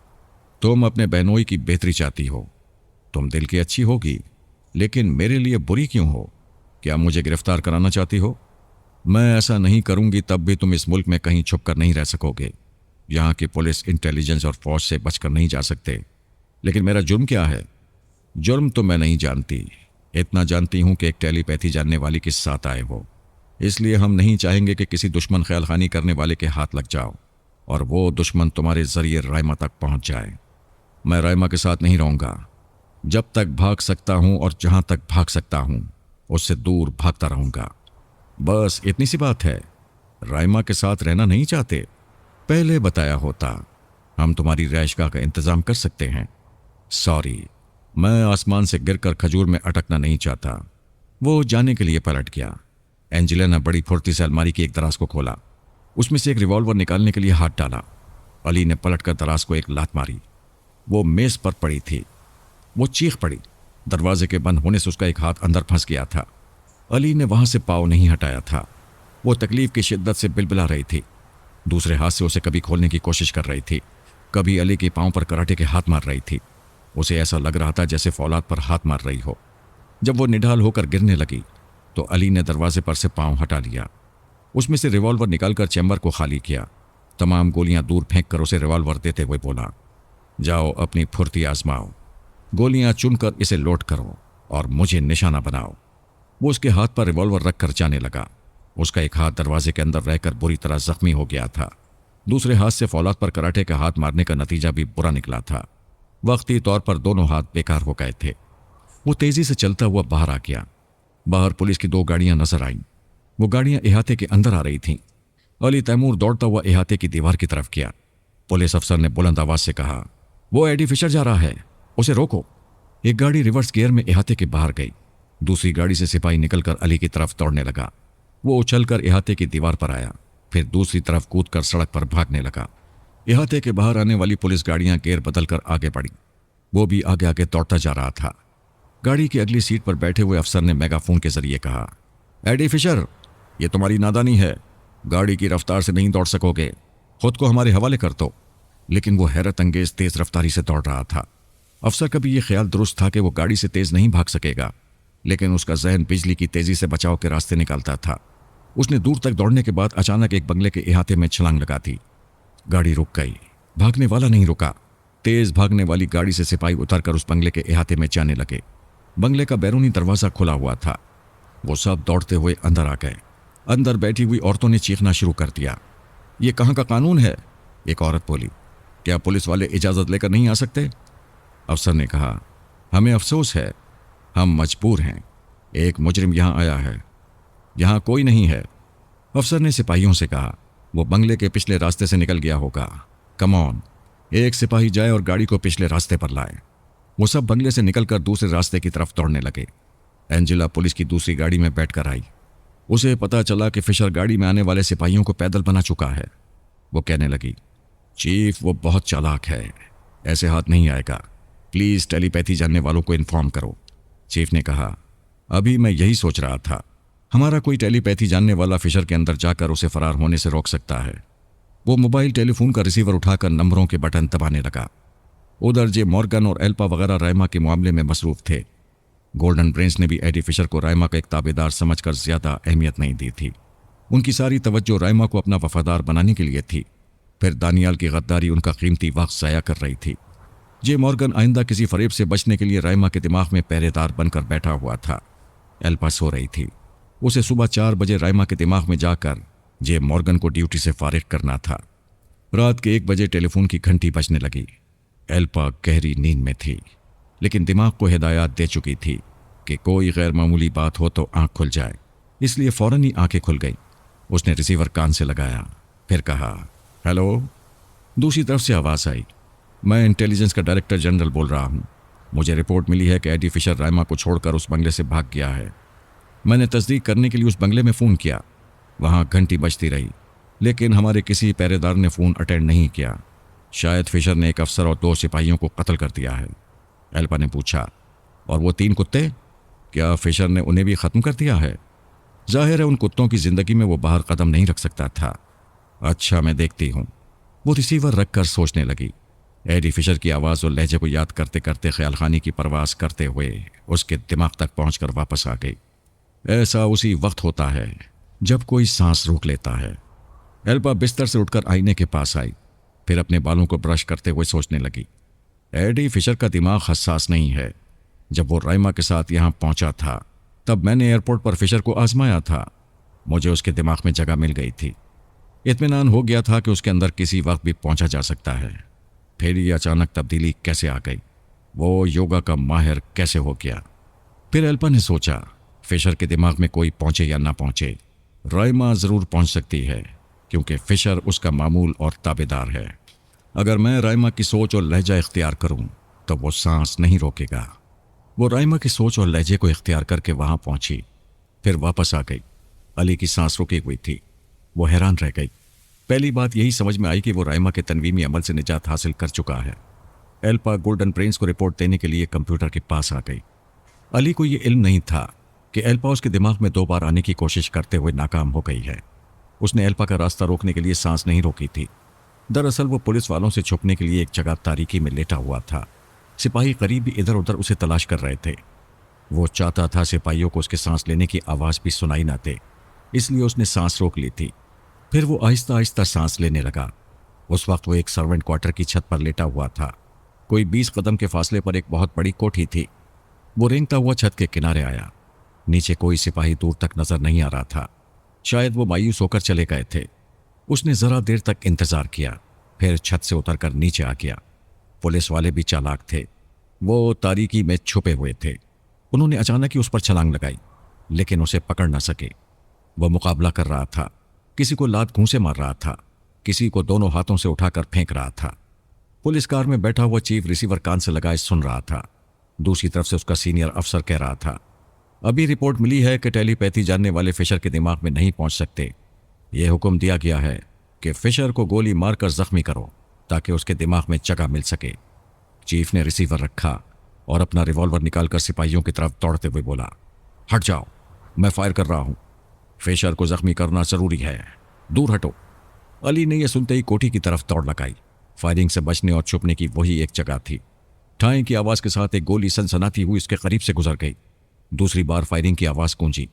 तुम अपने बहनोई की बेहतरी चाहती हो, तुम दिल की अच्छी होगी, लेकिन मेरे लिए बुरी क्यों हो? क्या मुझे गिरफ्तार कराना चाहती हो? मैं ऐसा नहीं करूंगी तब भी तुम इस मुल्क में कहीं छुप कर नहीं रह सकोगे। यहाँ की पुलिस, इंटेलिजेंस और फौज से बचकर नहीं जा सकते। लेकिन मेरा जुर्म क्या है? जुर्म तो मैं नहीं जानती, इतना जानती हूं कि एक टेलीपैथी जानने वाली के साथ आए हो। इसलिए हम नहीं चाहेंगे कि किसी दुश्मन ख्यालखानी करने वाले के हाथ लग जाओ और वो दुश्मन तुम्हारे जरिए रायमा तक पहुंच जाए। मैं रायमा के साथ नहीं रहूंगा। जब तक भाग सकता हूं और जहां तक भाग सकता हूं उससे दूर भागता रहूंगा। बस इतनी सी बात है। रायमा के साथ रहना नहीं चाहते? पहले बताया होता। हम तुम्हारी रैशगाह का इंतजाम कर सकते हैं। सॉरी, मैं आसमान से गिरकर खजूर में अटकना नहीं चाहता। वो जाने के लिए पलट गया। एंजेला ने बड़ी फुर्ती से अलमारी की एक दराज को खोला, उसमें से एक रिवॉल्वर निकालने के लिए हाथ डाला। अली ने पलटकर दराज को एक लात मारी। वो मेज पर पड़ी थी। वो चीख पड़ी। दरवाजे के बंद होने से उसका एक हाथ अंदर फंस गया था। अली ने वहां से पाँव नहीं हटाया था। वो तकलीफ की शिद्दत से बिलबिला रही थी। दूसरे हाथ से उसे कभी खोलने की कोशिश कर रही थी, कभी अली के पाँव पर कराटे के हाथ मार रही थी। उसे ऐसा लग रहा था जैसे फौलाद पर हाथ मार रही हो। जब वो निढाल होकर गिरने लगी तो अली ने दरवाजे पर से पाँव हटा लिया। उसमें से रिवॉल्वर निकालकर चैम्बर को खाली किया। तमाम गोलियां दूर फेंक कर उसे रिवॉल्वर देते हुए बोला, जाओ अपनी फुर्ती आजमाओ। गोलियां चुनकर इसे लोड करो और मुझे निशाना बनाओ। वो उसके हाथ पर रिवॉल्वर रखकर जाने लगा। उसका एक हाथ दरवाजे के अंदर रहकर बुरी तरह जख्मी हो गया था। दूसरे हाथ से फौलाद पर कराटे का हाथ मारने का नतीजा भी बुरा निकला था। वक्ती तौर पर दोनों हाथ बेकार हो गए थे। वो तेजी से चलता हुआ बाहर आ गया। बाहर पुलिस की 2 गाड़ियां नजर आईं। वो गाड़ियां इहाते के अंदर आ रही थीं। अली तैमूर दौड़ता हुआ इहाते की दीवार की तरफ गया। पुलिस अफसर ने बुलंद आवाज से कहा, वो एडी फिशर जा रहा है, उसे रोको। एक गाड़ी रिवर्स गियर में इहाते के बाहर गई। दूसरी गाड़ी से सिपाही निकलकर अली की तरफ दौड़ने लगा। वो उछलकर इहाते की दीवार पर आया, फिर दूसरी तरफ कूदकर सड़क पर भागने लगा। इहाते के बाहर आने वाली पुलिस गाड़ियां गियर बदलकर आगे बढ़ी। वो भी आगे आगे दौड़ता जा रहा था। गाड़ी की अगली सीट पर बैठे हुए अफसर ने मेगाफोन के जरिए कहा, एडी फिशर, ये तुम्हारी नादानी है। गाड़ी की रफ्तार से नहीं दौड़ सकोगे, खुद को हमारे हवाले कर दो। लेकिन वो हैरत अंगेज तेज रफ्तारी से दौड़ रहा था। अफसर का भी ये ख्याल दुरुस्त था कि वो गाड़ी से तेज नहीं भाग सकेगा, लेकिन उसका जहन बिजली की तेजी से बचाव के रास्ते निकालता था। उसने दूर तक दौड़ने के बाद अचानक एक बंगले के इहाते में छलांग लगा दी। गाड़ी रुक गई। भागने वाला नहीं रुका। तेज भागने वाली गाड़ी से सिपाही उतरकर उस बंगले के इहाते में जाने लगे। बंगले का बैरूनी दरवाजा खुला हुआ था। वो सब दौड़ते हुए अंदर आ गए। अंदर बैठी हुई औरतों ने चीखना शुरू कर दिया। ये कहाँ का कानून है? एक औरत बोली, क्या पुलिस वाले इजाजत लेकर नहीं आ सकते? अफसर ने कहा, हमें अफसोस है, हम मजबूर हैं। एक मुजरिम यहाँ आया है। यहाँ कोई नहीं है। अफसर ने सिपाहियों से कहा, वो बंगले के पिछले रास्ते से निकल गया होगा। Come on. एक सिपाही जाए और गाड़ी को पिछले रास्ते पर लाए। वो सब बंगले से निकलकर दूसरे रास्ते की तरफ दौड़ने लगे। एंजेला पुलिस की दूसरी गाड़ी में बैठकर आई। उसे पता चला कि फिशर गाड़ी में आने वाले सिपाहियों को पैदल बना चुका है। वो कहने लगी, चीफ, वो बहुत चालाक है, ऐसे हाथ नहीं आएगा। प्लीज टेलीपैथी जानने वालों को इन्फॉर्म करो। चीफ ने कहा, अभी मैं यही सोच रहा था। हमारा कोई टेलीपैथी जानने वाला फिशर के अंदर जाकर उसे फरार होने से रोक सकता है। वो मोबाइल टेलीफोन का रिसीवर उठाकर नंबरों के बटन दबाने लगा। उधर जे मॉर्गन और एल्पा वगैरह रायमा के मामले में मसरूफ थे। गोल्डन ब्रेन्स ने भी एडी फिशर को रायमा का एक ताबेदार समझकर ज्यादा अहमियत नहीं दी थी। उनकी सारी तवज्जो रायमा को अपना वफादार बनाने के लिए थी। फिर दानियाल की गद्दारी उनका कीमती वक्त ज़ाया कर रही थी। जे मॉर्गन आइंदा किसी फरेब से बचने के लिए रायमा के दिमाग में पहरेदार बनकर बैठा हुआ था। एल्पा सो रही थी। उसे सुबह 4 बजे रायमा के दिमाग में जाकर जे मॉर्गन को ड्यूटी से फारिग करना था। रात के 1 बजे टेलीफोन की घंटी बजने लगी। एल्पा गहरी नींद में थी, लेकिन दिमाग को हिदायत दे चुकी थी कि कोई गैर मामूली बात हो तो आंख खुल जाए, इसलिए फौरन ही आंखें खुल गई। उसने रिसीवर कान से लगाया, फिर कहा, हेलो। दूसरी तरफ से आवाज़ आई, मैं इंटेलिजेंस का डायरेक्टर जनरल बोल रहा हूँ। मुझे रिपोर्ट मिली है कि एडी फिशर रायमा को छोड़कर उस बंगले से भाग गया है। मैंने तस्दीक करने के लिए उस बंगले में फ़ोन किया। वहाँ घंटी बजती रही, लेकिन हमारे किसी पहरेदार ने फ़ोन अटेंड नहीं किया। शायद फिशर ने एक अफसर और 2 सिपाहियों को कत्ल कर दिया है। एल्पा ने पूछा, और वो 3 कुत्ते, क्या फिशर ने उन्हें भी ख़त्म कर दिया है? जाहिर है उन कुत्तों की ज़िंदगी में वो बाहर कदम नहीं रख सकता था। अच्छा, मैं देखती हूँ। वो रिसीवर रखकर सोचने लगी। एडी फिशर की आवाज़ और लहजे को याद करते करते ख्याल खानी की परवास करते हुए उसके दिमाग तक पहुंचकर वापस आ गई। ऐसा उसी वक्त होता है जब कोई सांस रोक लेता है। एल्पा बिस्तर से उठकर आईने के पास आई, फिर अपने बालों को ब्रश करते हुए सोचने लगी। एडी फिशर का दिमाग हसास नहीं है। जब वो राइमा के साथ यहाँ पहुंचा था तब मैंने एयरपोर्ट पर फिशर को आजमाया था। मुझे उसके दिमाग में जगह मिल गई थी। इत्मीनान हो गया था कि उसके अंदर किसी वक्त भी पहुंचा जा सकता है। फिर ये अचानक तब्दीली कैसे आ गई? वो योगा का माहिर कैसे हो गया? फिर एल्पा ने सोचा, फिशर के दिमाग में कोई पहुंचे या ना पहुंचे, राइमा ज़रूर पहुंच सकती है, क्योंकि फिशर उसका मामूल और ताबेदार है। अगर मैं राइमा की सोच और लहजा इख्तियार करूं तो वो सांस नहीं रोकेगा। वो राइमा की सोच और लहजे को इख्तियार करके वहां पहुंची, फिर वापस आ गई। अली की सांस रुकी हुई थी। वो हैरान रह गई। पहली बात यही समझ में आई कि वो राइमा के तनवीमी अमल से निजात हासिल कर चुका है। एल्पा गोल्डन प्रिंस को रिपोर्ट देने के लिए कंप्यूटर के पास आ गई। अली को यह इल्म नहीं था कि एल्पा उसके दिमाग में 2 बार आने की कोशिश करते हुए नाकाम हो गई है। उसने एल्पा का रास्ता रोकने के लिए सांस नहीं रोकी थी। दरअसल वो पुलिस वालों से छुपने के लिए एक जगह तारीकी में लेटा हुआ था। सिपाही करीब भी इधर उधर उसे तलाश कर रहे थे। वो चाहता था सिपाहियों को उसके सांस लेने की आवाज़ भी सुनाई ना दे, इसलिए उसने सांस रोक ली थी। फिर वो आहिस्ता आहिस्ता सांस लेने लगा। उस वक्त वो एक सर्वेंट क्वार्टर की छत पर लेटा हुआ था। कोई 20 कदम के फासले पर एक बहुत बड़ी कोठी थी। वो रेंगता हुआ छत के किनारे आया। नीचे कोई सिपाही दूर तक नजर नहीं आ रहा था। शायद वो मायूस होकर चले गए थे। उसने जरा देर तक इंतजार किया, फिर छत से उतरकर नीचे आ गया। पुलिस वाले भी चालाक थे। वो तारीकी में छुपे हुए थे। उन्होंने अचानक ही उस पर छलांग लगाई, लेकिन उसे पकड़ न सके। वह मुकाबला कर रहा था। किसी को लात घूंसे मार रहा था, किसी को दोनों हाथों से उठाकर फेंक रहा था। पुलिस कार में बैठा हुआ चीफ रिसीवर कान से लगाए सुन रहा था। दूसरी तरफ से उसका सीनियर अफसर कह रहा था, अभी रिपोर्ट मिली है कि टेलीपैथी जानने वाले फिशर के दिमाग में नहीं पहुंच सकते। यह हुक्म दिया गया है कि फिशर को गोली मारकर जख्मी करो ताकि उसके दिमाग में जगह मिल सके। चीफ ने रिसीवर रखा और अपना रिवॉल्वर निकालकर सिपाहियों की तरफ दौड़ते हुए बोला, हट जाओ, मैं फायर कर रहा हूं। फिशर को जख्मी करना जरूरी है, दूर हटो। अली ने यह सुनते ही कोठी की तरफ दौड़ लगाई। फायरिंग से बचने और छुपने की वही एक जगह थी। ठाई की आवाज के साथ एक गोली सनसनाती हुई इसके करीब से गुजर गई। दूसरी बार फायरिंग की आवाज गूंजी।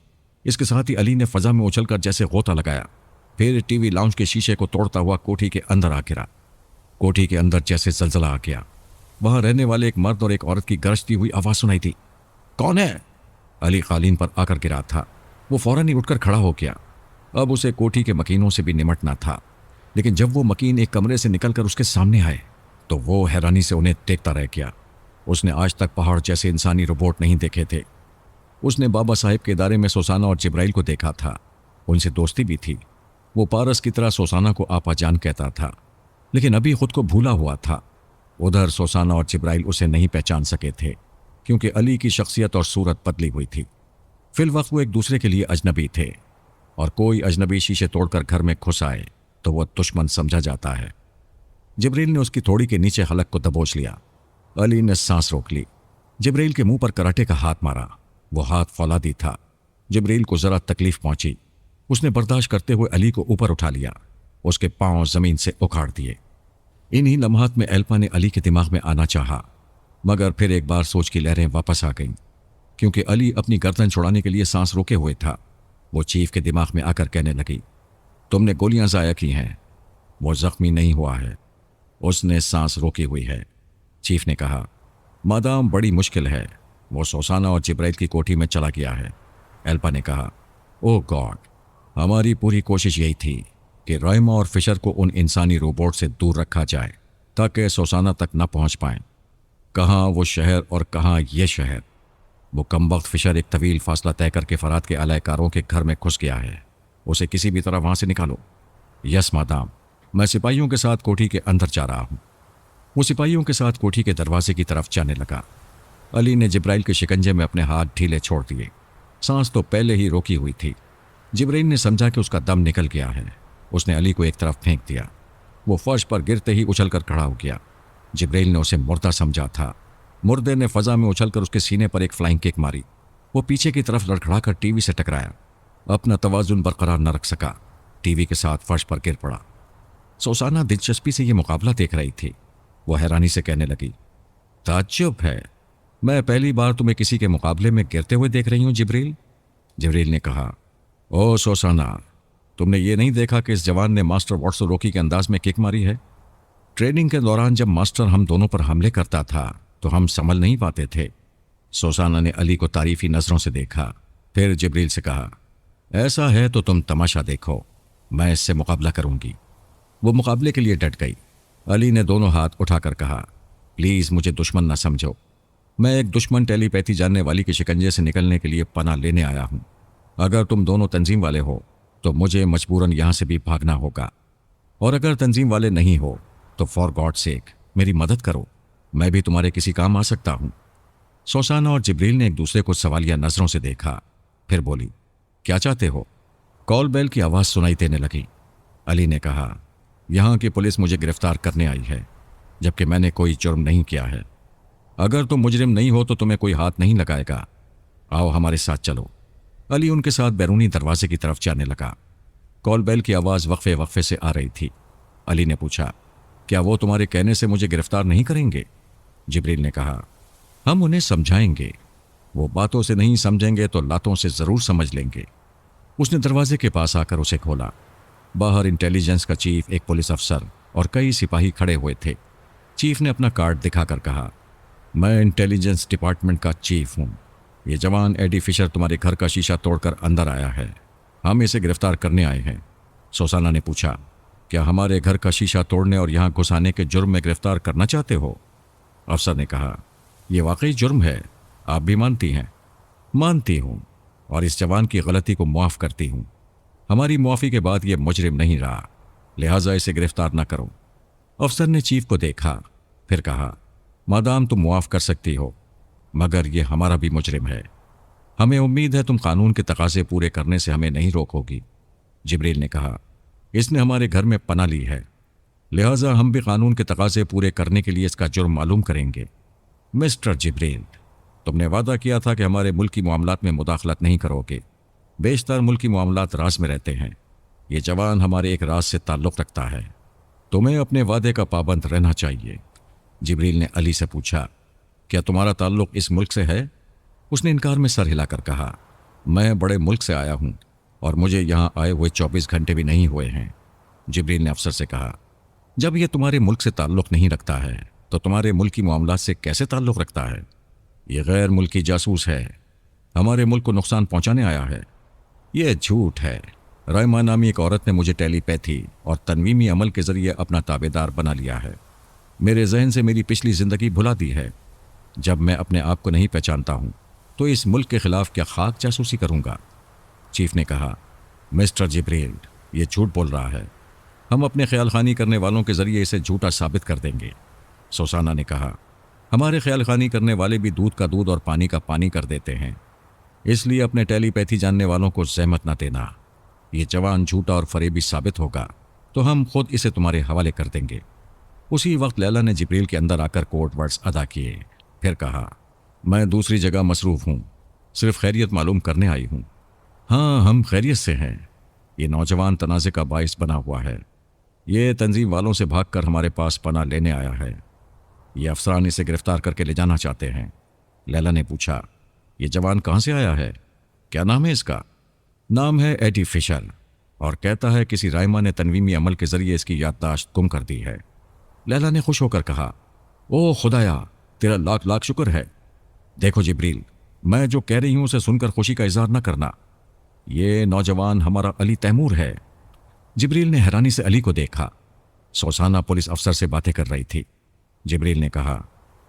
इसके साथ ही अली ने फजा में उछलकर जैसे गोता लगाया, फिर टीवी लाउंज के शीशे को तोड़ता हुआ कोठी के अंदर आ गिरा। कोठी के अंदर जैसे जलजला आ गया। वहां रहने वाले एक मर्द और एक औरत की गरजती हुई आवाज सुनाई थी। कौन है? अली कालीन पर आकर गिरा था। वो फौरन ही उठकर खड़ा हो गया। अब उसे कोठी के मकीनों से भी निमटना था, लेकिन जब वो मकीन एक कमरे से निकलकर उसके सामने आए तो वो हैरानी से उन्हें देखता रह गया। उसने आज तक पहाड़ जैसे इंसानी रोबोट नहीं देखे थे। उसने बाबा साहिब के इदारे में सोसाना और जिब्राइल को देखा था। उनसे दोस्ती भी थी। वो पारस की तरह सोसाना को आपा जान कहता था, लेकिन अभी खुद को भूला हुआ था। उधर सोसाना और जिब्राइल उसे नहीं पहचान सके थे, क्योंकि अली की शख्सियत और सूरत बदली हुई थी। फिल वक्त वो एक दूसरे के लिए अजनबी थे, और कोई अजनबी शीशे तोड़कर घर में घुस आए तो वह दुश्मन समझा जाता है। जिब्रील ने उसकी थोड़ी के नीचे हलक को दबोच लिया। अली ने सांस रोक ली। जिब्रील के मुंह पर कराटे का हाथ मारा। वो हाथ फौलादी था। जिब्रील को जरा तकलीफ पहुंची। उसने बर्दाश्त करते हुए अली को ऊपर उठा लिया। उसके पांव जमीन से उखाड़ दिए। इन्हीं लम्हात में एल्पा ने अली के दिमाग में आना चाहा, मगर फिर एक बार सोच की लहरें वापस आ गईं, क्योंकि अली अपनी गर्दन छुड़ाने के लिए सांस रोके हुए था। वो चीफ के दिमाग में आकर कहने लगी, तुमने गोलियां जाया की हैं, वो जख्मी नहीं हुआ है, उसने सांस रोकी हुई है। चीफ ने कहा, मादाम बड़ी मुश्किल है, वो सोसाना और जिब्राइल की कोठी में चला गया है। एल्पा ने कहा, ओह गॉड, हमारी पूरी कोशिश यही थी कि राइमा और फिशर को उन इंसानी रोबोट से दूर रखा जाए ताकि सोसाना तक न पहुंच पाएं। कहाँ वो शहर और कहाँ ये शहर। वो कमबख्त फिशर एक तवील फासला तय करके फराद के आलाकारों के घर में घुस गया है। उसे किसी भी तरह वहां से निकालो। यस मादाम, मैं सिपाहियों के साथ कोठी के अंदर जा रहा हूं। वो सिपाहियों के साथ कोठी के दरवाजे की तरफ जाने लगा। अली ने जिब्राइल के शिकंजे में अपने हाथ ढीले छोड़ दिए। सांस तो पहले ही रोकी हुई थी। जिब्राइल ने समझा कि उसका दम निकल गया है। उसने अली को एक तरफ फेंक दिया। वो फर्श पर गिरते ही उछलकर खड़ा हो गया। जिब्राइल ने उसे मुर्दा समझा था। मुर्दे ने फजा में उछलकर उसके सीने पर एक फ्लाइंग किक मारी। वो पीछे की तरफ लड़खड़ाकर टीवी से टकराया। अपना तवाजुन बरकरार न रख सका। टीवी के साथ फर्श पर गिर पड़ा। सोसाना दिलचस्पी से ये मुकाबला देख रही थी। वो हैरानी से कहने लगी, ताज्जुब है, मैं पहली बार तुम्हें किसी के मुकाबले में गिरते हुए देख रही हूं जिब्रील। जिब्रील ने कहा, ओ सोसाना, तुमने ये नहीं देखा कि इस जवान ने मास्टर वॉट्सन रोकी के अंदाज में किक मारी है? ट्रेनिंग के दौरान जब मास्टर हम दोनों पर हमले करता था तो हम संभल नहीं पाते थे। सोसाना ने अली को तारीफी नजरों से देखा, फिर जिब्रील से कहा, ऐसा है तो तुम तमाशा देखो, मैं इससे मुकाबला करूंगी। वो मुकाबले के लिए डट गई। अली ने दोनों हाथ उठाकर कहा, प्लीज मुझे दुश्मन न समझो, मैं एक दुश्मन टेलीपैथी जानने वाली के शिकंजे से निकलने के लिए पनाह लेने आया हूं। अगर तुम दोनों तंजीम वाले हो तो मुझे मजबूरन यहां से भी भागना होगा, और अगर तंजीम वाले नहीं हो तो फॉर गॉड सेक मेरी मदद करो, मैं भी तुम्हारे किसी काम आ सकता हूं। सोसाना और जिब्रील ने एक दूसरे को सवालिया नजरों से देखा, फिर बोली, क्या चाहते हो? कॉल बेल की आवाज सुनाई देने लगी। अली ने कहा, यहां की पुलिस मुझे गिरफ्तार करने आई है, जबकि मैंने कोई जुर्म नहीं किया है। अगर तुम मुजरिम नहीं हो तो तुम्हें कोई हाथ नहीं लगाएगा, आओ हमारे साथ चलो। अली उनके साथ बैरूनी दरवाजे की तरफ जाने लगा। कॉल बेल की आवाज वक्फे वक्फे से आ रही थी। अली ने पूछा, क्या वो तुम्हारे कहने से मुझे गिरफ्तार नहीं करेंगे? जिब्रील ने कहा, हम उन्हें समझाएंगे, वो बातों से नहीं समझेंगे तो लातों से जरूर समझ लेंगे। उसने दरवाजे के पास आकर उसे खोला। बाहर इंटेलिजेंस का चीफ, एक पुलिस अफसर और कई सिपाही खड़े हुए थे। चीफ ने अपना कार्ड दिखाकर कहा, मैं इंटेलिजेंस डिपार्टमेंट का चीफ हूं। ये जवान एडी फिशर तुम्हारे घर का शीशा तोड़कर अंदर आया है, हम इसे गिरफ्तार करने आए हैं। सोसाना ने पूछा, क्या हमारे घर का शीशा तोड़ने और यहां घुस आने के जुर्म में गिरफ्तार करना चाहते हो? अफसर ने कहा, यह वाकई जुर्म है, आप भी मानती हैं? मानती हूं, और इस जवान की गलती को मुआफ करती हूं। हमारी मुआफ़ी के बाद यह मुजरिम नहीं रहा, लिहाजा इसे गिरफ्तार न करो। अफसर ने चीफ को देखा, फिर कहा, मादाम तुम मुआफ़ कर सकती हो, मगर यह हमारा भी मुजरिम है। हमें उम्मीद है तुम कानून के तकाजे पूरे करने से हमें नहीं रोकोगी। जिब्रील ने कहा, इसने हमारे घर में पनाह ली है, लिहाजा हम भी कानून के तकाजे पूरे करने के लिए इसका जुर्म मालूम करेंगे। मिस्टर जिब्रील, तुमने वादा किया था कि हमारे मुल्की मामलात में मुदाखलत नहीं करोगे। बेशतर मुल्की मामलात राज में रहते हैं, ये जवान हमारे एक राज से ताल्लुक़ रखता है, तुम्हें अपने वादे का पाबंद रहना चाहिए। जिब्रील ने अली से पूछा, क्या तुम्हारा ताल्लुक़ इस मुल्क से है? उसने इनकार में सर हिलाकर कहा, मैं बड़े मुल्क से आया हूँ और मुझे यहाँ आए हुए 24 घंटे भी नहीं हुए हैं। जिब्रील ने अफसर से कहा, जब यह तुम्हारे मुल्क से ताल्लुक़ नहीं रखता है तो तुम्हारे मुल्की मामलात से कैसे ताल्लुक़ रखता है? ये गैर मुल्की जासूस है, हमारे मुल्क को नुकसान पहुँचाने आया है। यह झूठ है। रायमा नामी एक औरत ने मुझे टेलीपैथी और तनवीमी अमल के जरिए अपना ताबेदार बना लिया है, मेरे जहन से मेरी पिछली ज़िंदगी भुला दी है। जब मैं अपने आप को नहीं पहचानता हूँ तो इस मुल्क के खिलाफ क्या खाक जासूसी करूँगा? चीफ ने कहा, मिस्टर जिब्रील, ये झूठ बोल रहा है, हम अपने ख्याल खानी करने वालों के जरिए इसे झूठा साबित कर देंगे। सोसाना ने कहा, हमारे ख्याल खानी करने वाले भी दूध का दूध और पानी का पानी कर देते हैं, इसलिए अपने टेलीपैथी जानने वालों को जहमत न देना। ये जवान झूठा और फरेबी साबित होगा तो हम खुद इसे तुम्हारे हवाले कर देंगे। उसी वक्त लैला ने जिब्रील के अंदर आकर कोड वर्ड्स अदा किए, फिर कहा, मैं दूसरी जगह मसरूफ़ हूँ, सिर्फ खैरियत मालूम करने आई हूँ। हाँ, हम खैरियत से हैं। ये नौजवान तनाज़े का बाइस बना हुआ है, ये तंजीम वालों से भागकर हमारे पास पनाह लेने आया है। ये अफसरान इसे गिरफ्तार करके ले जाना चाहते हैं। लैला ने पूछा, ये जवान कहाँ से आया है? क्या नाम है इसका? नाम है एडी फिशर, और कहता है किसी रायमा ने तनवीमी अमल के जरिए इसकी याददाश्त गुम कर दी है। लैला ने खुश होकर कहा, ओ खुदाया, तेरा लाख लाख शुक्र है। देखो जिब्रील, मैं जो कह रही हूं उसे सुनकर खुशी का इजहार न करना, ये नौजवान हमारा अली तैमूर है। जिब्रील ने हैरानी से अली को देखा। सोसाना पुलिस अफसर से बातें कर रही थी। जिब्रील ने कहा,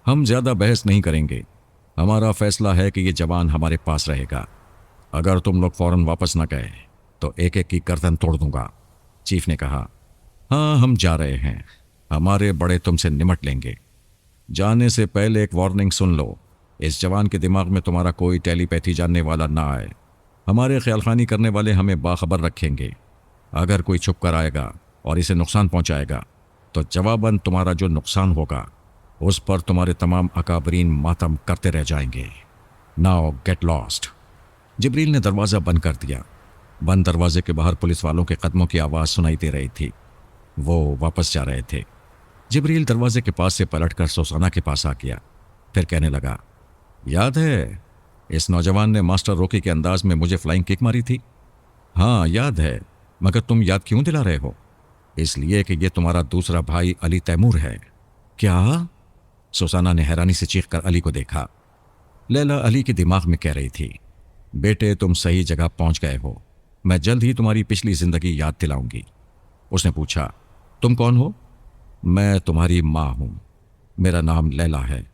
हम ज्यादा बहस नहीं करेंगे, हमारा फैसला है कि ये जवान हमारे पास रहेगा। अगर तुम लोग फौरन वापस न गए तो एक एक की गर्दन तोड़ दूंगा। चीफ ने कहा, हाँ, हम जा रहे हैं, हमारे बड़े तुमसे निमट लेंगे। जाने से पहले एक वार्निंग सुन लो, इस जवान के दिमाग में तुम्हारा कोई टेलीपैथी जानने वाला ना आए। हमारे ख्यालखानी करने वाले हमें बाखबर रखेंगे। अगर कोई छुप कर आएगा और इसे नुकसान पहुंचाएगा तो जवाबन तुम्हारा जो नुकसान होगा उस पर तुम्हारे तमाम अकाबरीन मातम करते रह जाएंगे। Now get lost. जिब्रील ने दरवाज़ा बंद कर दिया। बंद दरवाजे के बाहर पुलिस वालों के कदमों की आवाज़ सुनाई दे रही थी। वो वापस जा रहे थे। जिब्रील दरवाजे के पास से पलटकर सोसाना के पास आ गया। फिर कहने लगा, याद है इस नौजवान ने मास्टर रोकी के अंदाज में मुझे फ्लाइंग किक मारी थी? हाँ याद है, मगर तुम याद क्यों दिला रहे हो? इसलिए कि यह तुम्हारा दूसरा भाई अली तैमूर है। क्या? सोसाना ने हैरानी से चीख कर अली को देखा। लैला अली के दिमाग में कह रही थी, बेटे तुम सही जगह पहुंच गए हो, मैं जल्द ही तुम्हारी पिछली जिंदगी याद दिलाऊंगी। उसने पूछा, तुम कौन हो? मैं तुम्हारी माँ हूं, मेरा नाम लैला है।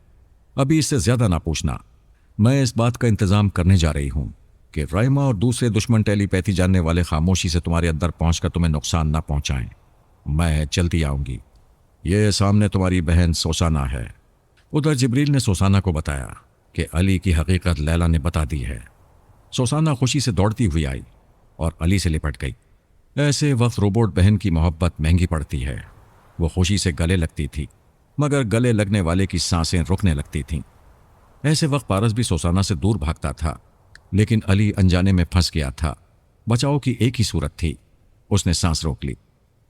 अभी इससे ज्यादा ना पूछना। मैं इस बात का इंतजाम करने जा रही हूं कि राइमा और दूसरे दुश्मन टेलीपैथी जानने वाले खामोशी से तुम्हारे अंदर पहुंचकर तुम्हें नुकसान ना पहुंचाएं। मैं जल्दी आऊंगी। ये सामने तुम्हारी बहन सोसाना है। उधर जिब्रील ने सोसाना को बताया कि अली की हकीकत लैला ने बता दी है। सोसाना खुशी से दौड़ती हुई आई और अली से लिपट गई। ऐसे वक्त रोबोट बहन की मोहब्बत महंगी पड़ती है। वो खुशी से गले लगती थी, मगर गले लगने वाले की सांसें रुकने लगती थीं। ऐसे वक्त पारस भी सोसाना से दूर भागता था, लेकिन अली अनजाने में फंस गया था। बचाव की एक ही सूरत थी, उसने सांस रोक ली।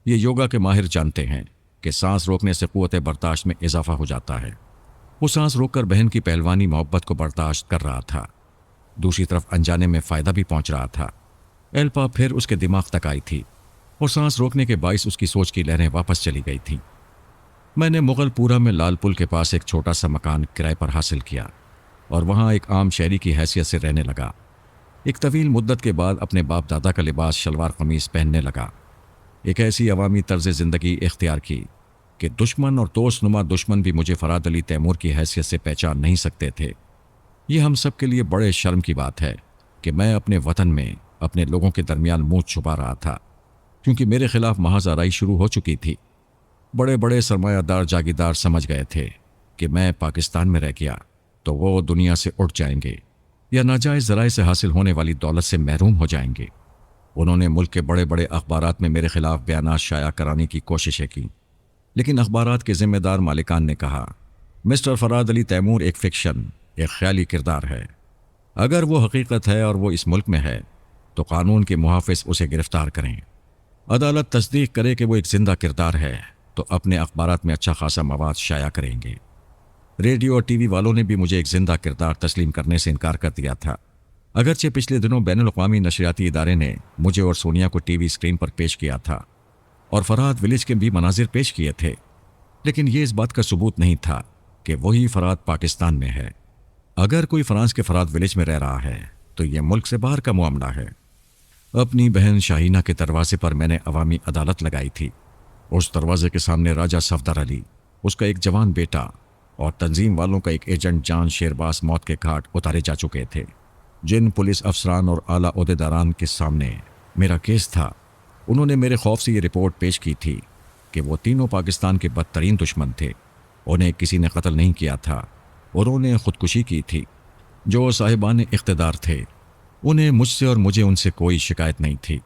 ये योगा के माहिर जानते हैं कि सांस रोकने से कुव्वत बर्दाश्त में इजाफा हो जाता है। वो सांस रोककर बहन की पहलवानी मोहब्बत को बर्दाश्त कर रहा था। दूसरी तरफ अनजाने में फ़ायदा भी पहुंच रहा था। एल्पा फिर उसके दिमाग तक आई थी और सांस रोकने के बाइस उसकी सोच की लहरें वापस चली गई थीं। मैंने मुगलपुरा में लाल पुल के पास एक छोटा सा मकान किराए पर हासिल किया और वहाँ एक आम शहरी की हैसियत से रहने लगा। एक तवील मुद्दत के बाद अपने बाप दादा का लिबास शलवार कमीज पहनने लगा। एक ऐसी अवामी तर्ज ज़िंदगी इख्तियार की कि दुश्मन और दोस्तनुमा दुश्मन भी मुझे फराद अली तैमूर की हैसियत से पहचान नहीं सकते थे। ये हम सब के लिए बड़े शर्म की बात है कि मैं अपने वतन में अपने लोगों के दरमियान मुँह छुपा रहा था, क्योंकि मेरे खिलाफ महाजराई शुरू हो चुकी थी। बड़े बड़े सरमायादार जागीरदार समझ गए थे कि मैं पाकिस्तान में रह गया तो वो दुनिया से उठ जाएंगे या नाजायज़ ज़राए से हासिल होने वाली दौलत से महरूम हो जाएंगे। उन्होंने मुल्क के बड़े बड़े अखबारात में मेरे खिलाफ बयानात शाया कराने की कोशिशें की, लेकिन अखबारात के ज़िम्मेदार मालिकान ने कहा, मिस्टर फराद अली तैमूर एक फ़िक्शन, एक ख्याली किरदार है। अगर वो हकीकत है और वो इस मुल्क में है तो कानून के मुहाफ़िज़ उसे गिरफ्तार करें। अदालत तस्दीक करे कि वो एक जिंदा किरदार है तो अपने अखबारात में अच्छा खासा मवाद शाया करेंगे। रेडियो और टीवी वालों ने भी मुझे एक जिंदा किरदार तस्लीम करने से इनकार कर दिया था। अगरचे पिछले दिनों बैनुल-अक़वामी नशरियाती इदारे ने मुझे और सोनिया को टीवी स्क्रीन पर पेश किया था और फरहाद विलेज के भी मनाजिर पेश किए थे, लेकिन ये इस बात का सबूत नहीं था कि वही फरहाद पाकिस्तान में है। अगर कोई फ्रांस के फरहाद विलेज में रह रहा है तो यह मुल्क से बाहर का मामला है। अपनी बहन शाहीना के दरवाजे पर मैंने अवामी अदालत लगाई थी। उस दरवाजे के सामने राजा सफदर अली, उसका एक जवान बेटा और तंजीम वालों का एक एजेंट जान शेरबाज मौत के घाट उतारे जा चुके थे। जिन पुलिस अफसरान और आला ओहदेदारान के सामने मेरा केस था, उन्होंने मेरे खौफ से ये रिपोर्ट पेश की थी कि वो तीनों पाकिस्तान के बदतरीन दुश्मन थे। उन्हें किसी ने कत्ल नहीं किया था, उन्होंने खुदकुशी की थी। जो साहिबान इख्तिदार थे, उन्हें मुझसे और मुझे उनसे कोई शिकायत नहीं थी।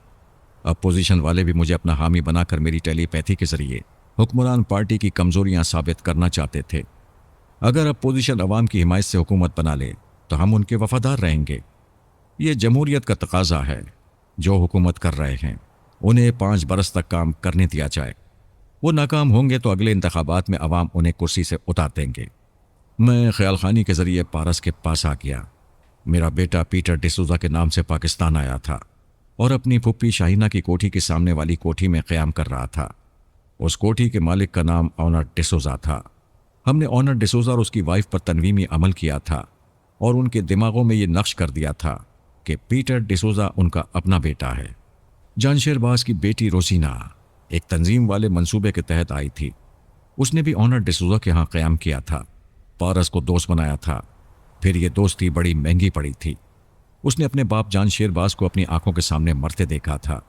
अपोजिशन वाले भी मुझे अपना हामी बनाकर मेरी टेलीपैथी के जरिए हुक्मरान पार्टी की कमजोरियां साबित करना चाहते थे। अगर अपोजिशन अवाम की हिमायत से हुकूमत बना ले तो हम उनके वफादार रहेंगे। ये जमहूरियत का तकाजा है। जो हुकूमत कर रहे हैं उन्हें 5 बरस तक काम करने दिया जाए। वो नाकाम होंगे तो अगले इंतखाबात में अवाम उन्हें कुर्सी से उतार देंगे। मैं ख्याल खानी के जरिए पारस के पास आ गया। मेरा बेटा पीटर डिसूजा के नाम से पाकिस्तान आया था और अपनी फुप्पी शाहीना की कोठी के सामने वाली कोठी में क़याम कर रहा था। उस कोठी के मालिक का नाम ऑनर डिसूजा था। हमने ऑनर डिसूजा और उसकी वाइफ पर तनवीमी अमल किया था और उनके दिमागों में ये नक्श कर दिया था कि पीटर डिसूजा उनका अपना बेटा है। जानशेरबाज की बेटी रोजीना एक तंजीम वाले मंसूबे के तहत आई थी। उसने भी ऑनर डिसूजा के यहाँ क़याम किया था। पारस को दोस्त बनाया था। फिर ये दोस्ती बड़ी महंगी पड़ी थी। उसने अपने बाप जानशेरबाज को अपनी आंखों के सामने मरते देखा था।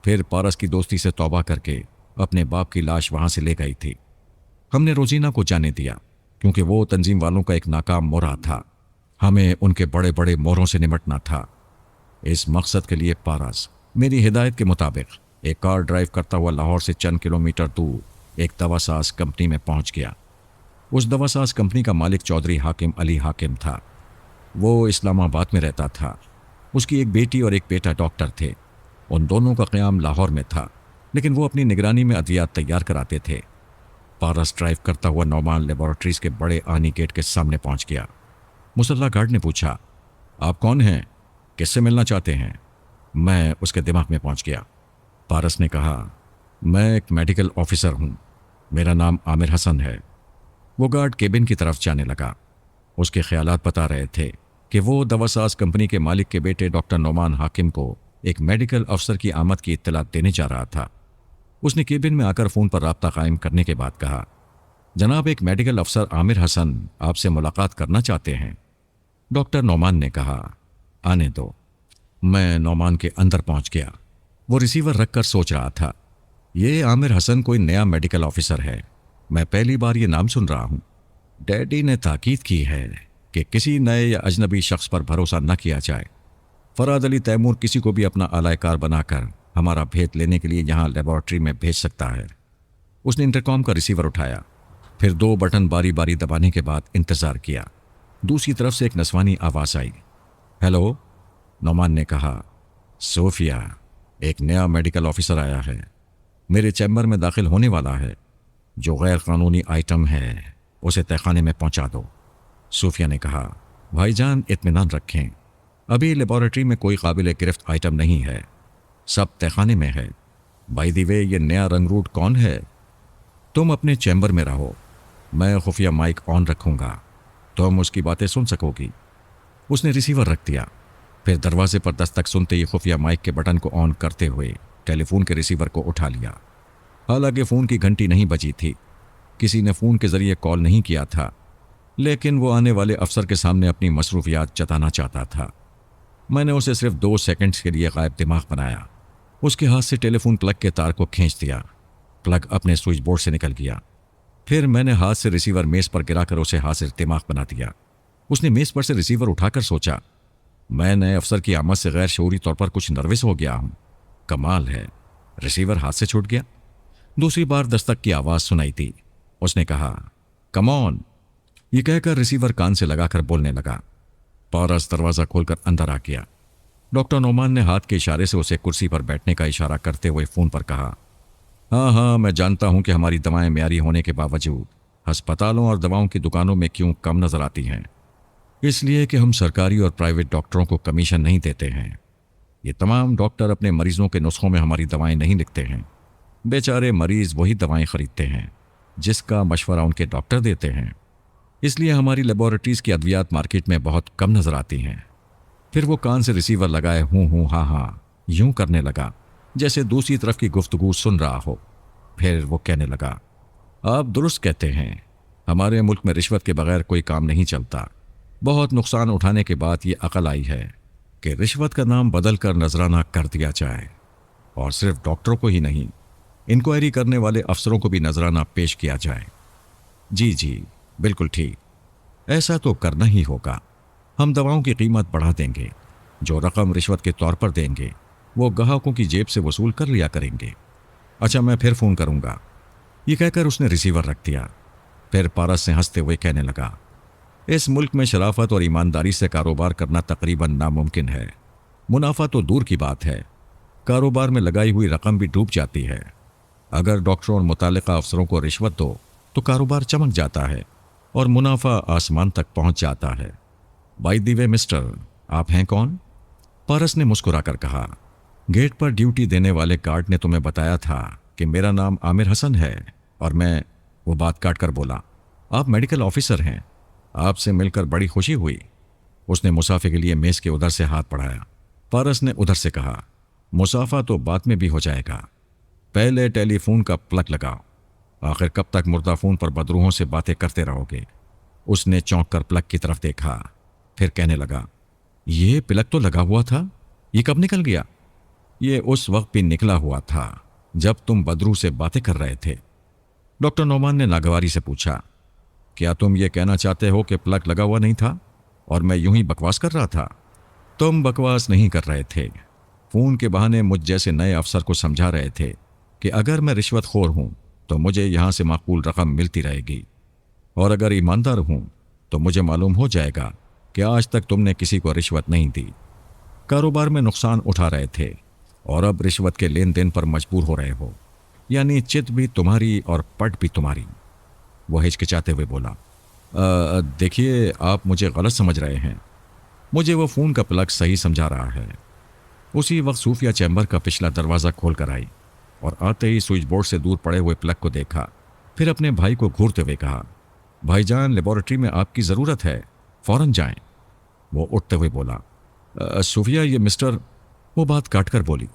फिर पारस की दोस्ती से तौबा करके अपने बाप की लाश वहां से ले गई थी। हमने रोजीना को जाने दिया क्योंकि वो तंजीम वालों का एक नाकाम मोहरा था। हमें उनके बड़े बड़े मोहरों से निपटना था। इस मकसद के लिए पारस मेरी हिदायत के मुताबिक एक कार ड्राइव करता हुआ लाहौर से चंद किलोमीटर दूर एक दवासाज कंपनी में पहुंच गया। उस दवासाज कंपनी का मालिक चौधरी हाकिम अली हाकिम था। वो इस्लामाबाद में रहता था। उसकी एक बेटी और एक बेटा डॉक्टर थे। उन दोनों का क़याम लाहौर में था, लेकिन वो अपनी निगरानी में अद्वियात तैयार कराते थे। पारस ड्राइव करता हुआ नौमान लेबोरेटरीज के बड़े आनी गेट के सामने पहुंच गया। मुसल्ला गार्ड ने पूछा, आप कौन हैं, किससे मिलना चाहते हैं? मैं उसके दिमाग में पहुंच गया। पारस ने कहा, मैं एक मेडिकल ऑफिसर हूं, मेरा नाम आमिर हसन है। वो गार्ड केबिन की तरफ जाने लगा। उसके ख्यालात बता रहे थे कि वो दवासाज कंपनी के मालिक के बेटे डॉक्टर नौमान हाकिम को एक मेडिकल अफसर की आमद की इत्तला देने जा रहा था। उसने केबिन में आकर फ़ोन पर राब्ता कायम करने के बाद कहा, जनाब, एक मेडिकल अफसर आमिर हसन आपसे मुलाकात करना चाहते हैं। डॉक्टर नौमान ने कहा, आने दो। मैं नौमान के अंदर पहुंच गया। वो रिसीवर रखकर सोच रहा था, ये आमिर हसन कोई नया मेडिकल ऑफिसर है, मैं पहली बार ये नाम सुन रहा हूं। डैडी ने ताकीद की है कि किसी नए या अजनबी शख्स पर भरोसा न किया जाए। फराद अली तैमूर किसी को भी अपना आलायकार बनाकर हमारा भेद लेने के लिए यहाँ लेबोरेटरी में भेज सकता है। उसने इंटरकॉम का रिसीवर उठाया, फिर 2 बटन बारी बारी दबाने के बाद इंतज़ार किया। दूसरी तरफ से एक नस्वानी आवाज़ आई। हेलो, नौमान ने कहा, सोफिया, एक नया मेडिकल ऑफिसर आया है, मेरे चैम्बर में दाखिल होने वाला है। जो गैर कानूनी आइटम है उसे तहखाने में पहुंचा दो। सूफिया ने कहा, भाईजान इत्मीनान रखें, अभी लेबोरेटरी में कोई काबिल गिरफ्त आइटम नहीं है, सब तहखाने में है। बाय द वे, ये नया रंगरूट कौन है? तुम अपने चैम्बर में रहो, मैं खुफिया माइक ऑन रखूंगा, तुम उसकी बातें सुन सकोगी। उसने रिसीवर रख दिया। फिर दरवाजे पर दस्तक सुनते ही खुफिया माइक के बटन को ऑन करते हुए टेलीफोन के रिसीवर को उठा लिया। हालांकि फ़ोन की घंटी नहीं बजी थी, किसी ने फ़ोन के ज़रिए कॉल नहीं किया था, लेकिन वो आने वाले अफसर के सामने अपनी मसरूफियात जताना चाहता था। मैंने उसे सिर्फ 2 सेकंड्स के लिए गायब दिमाग बनाया। उसके हाथ से टेलीफोन प्लग के तार को खींच दिया, प्लग अपने स्विच बोर्ड से निकल गया। फिर मैंने हाथ से रिसीवर मेज़ पर गिराकर उसे हाजिर दिमाग बना दिया। उसने मेज़ पर से रिसीवर उठाकर सोचा, मैं नए अफसर की आमद से गैर शऊरी तौर पर कुछ नर्वस हो गया हूं। कमाल है, रिसीवर हाथ से छूट गया। दूसरी बार दस्तक की आवाज़ सुनाई दी। उसने कहा, कम ऑन। ये कहकर रिसीवर कान से लगाकर बोलने लगा। पारस दरवाज़ा खोलकर अंदर आ गया। डॉक्टर नौमान ने हाथ के इशारे से उसे कुर्सी पर बैठने का इशारा करते हुए फ़ोन पर कहा, हाँ, मैं जानता हूं कि हमारी दवाएं म्यारी होने के बावजूद अस्पतालों और दवाओं की दुकानों में क्यों कम नज़र आती हैं। इसलिए कि हम सरकारी और प्राइवेट डॉक्टरों को कमीशन नहीं देते हैं। ये तमाम डॉक्टर अपने मरीजों के नुस्खों में हमारी दवाएं नहीं लिखते हैं। बेचारे मरीज़ वही दवाएं खरीदते हैं जिसका मशवरा उनके डॉक्टर देते हैं। इसलिए हमारी लेबोरेटरीज़ की अद्वियात मार्केट में बहुत कम नज़र आती हैं। फिर वो कान से रिसीवर लगाए हूँ हाँ यूं करने लगा जैसे दूसरी तरफ की गुफ्तगू सुन रहा हो। फिर वो कहने लगा, आप दुरुस्त कहते हैं, हमारे मुल्क में रिश्वत के बगैर कोई काम नहीं चलता। बहुत नुकसान उठाने के बाद ये अकल आई है कि रिश्वत का नाम बदल कर नजराना कर दिया जाए, और सिर्फ डॉक्टरों को ही नहीं, इंक्वायरी करने वाले अफसरों को भी नजराना पेश किया जाए। जी, बिल्कुल ठीक, ऐसा तो करना ही होगा। हम दवाओं की कीमत बढ़ा देंगे, जो रकम रिश्वत के तौर पर देंगे वो ग्राहकों की जेब से वसूल कर लिया करेंगे। अच्छा, मैं फिर फ़ोन करूंगा। ये कहकर उसने रिसीवर रख दिया। फिर पारस से हंसते हुए कहने लगा, इस मुल्क में शराफत और ईमानदारी से कारोबार करना तकरीबन नामुमकिन है। मुनाफा तो दूर की बात है, कारोबार में लगाई हुई रकम भी डूब जाती है। अगर डॉक्टरों और मुतालिका अफसरों को रिश्वत दो तो कारोबार चमक जाता है और मुनाफा आसमान तक पहुंच जाता है। बाय द वे मिस्टर, आप हैं कौन? पारस ने मुस्कुराकर कहा, गेट पर ड्यूटी देने वाले गार्ड ने तुम्हें बताया था कि मेरा नाम आमिर हसन है। और मैं, वो बात काट कर बोला, आप मेडिकल ऑफिसर हैं, आपसे मिलकर बड़ी खुशी हुई। उसने मुसाफे के लिए मेज़ के उधर से हाथ बढ़ाया। पारस ने उधर से कहा, मुसाफा तो बाद में भी हो जाएगा, पहले टेलीफोन का प्लग लगाओ। आखिर कब तक मुर्दा फ़ोन पर बदरूहों से बातें करते रहोगे? उसने चौंक कर प्लग की तरफ देखा, फिर कहने लगा, ये प्लग तो लगा हुआ था, ये कब निकल गया? ये उस वक्त भी निकला हुआ था जब तुम बदरू से बातें कर रहे थे। डॉक्टर नौमान ने नागवारी से पूछा, क्या तुम ये कहना चाहते हो कि प्लग लगा हुआ नहीं था और मैं यूं ही बकवास कर रहा था? तुम बकवास नहीं कर रहे थे, फ़ोन के बहाने मुझ जैसे नए अफसर को समझा रहे थे कि अगर मैं रिश्वतखोर हूं तो मुझे यहां से माकूल रकम मिलती रहेगी, और अगर ईमानदार हूं तो मुझे मालूम हो जाएगा कि आज तक तुमने किसी को रिश्वत नहीं दी। कारोबार में नुकसान उठा रहे थे और अब रिश्वत के लेन देन पर मजबूर हो रहे हो, यानी चित भी तुम्हारी और पट भी तुम्हारी। वो हिचकिचाते हुए बोला, देखिए आप मुझे गलत समझ रहे हैं। मुझे वो फ़ोन का प्लग सही समझा रहा है। उसी वक्त सूफिया चैम्बर का पिछला दरवाज़ा खोल कर आई और आते ही स्विच बोर्ड से दूर पड़े हुए प्लग को देखा। फिर अपने भाई को घूरते हुए कहा, भाईजान लेबोरेटरी में आपकी ज़रूरत है, फ़ौरन जाएं। वो उठते हुए बोला, सूफिया ये मिस्टर। वो बात काट कर बोली,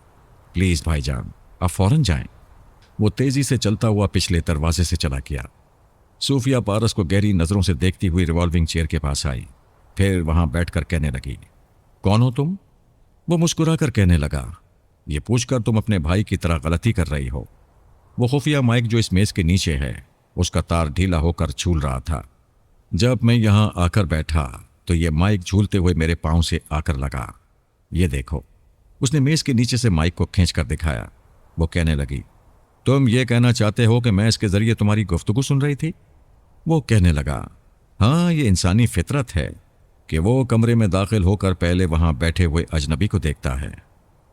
प्लीज़ भाईजान आप फ़ौरन जाएं। वो तेज़ी से चलता हुआ पिछले दरवाजे से चला गया। सूफिया पारस को गहरी नज़रों से देखती हुई रिवॉल्विंग चेयर के पास आई। फिर वहां बैठकर कहने लगी, कौन हो तुम? वो मुस्कुरा कर कहने लगा, ये पूछकर तुम अपने भाई की तरह गलती कर रही हो। वो खुफिया माइक जो इस मेज के नीचे है, उसका तार ढीला होकर झूल रहा था। जब मैं यहां आकर बैठा तो ये माइक झूलते हुए मेरे पांव से आकर लगा। ये देखो। उसने मेज के नीचे से माइक को खींचकर दिखाया। वो कहने लगी, तुम ये कहना चाहते हो कि मैं इसके जरिए तुम्हारी गुफ्तगू सुन रही थी? वो कहने लगा, हाँ, ये इंसानी फितरत है कि वो कमरे में दाखिल होकर पहले वहां बैठे हुए अजनबी को देखता है।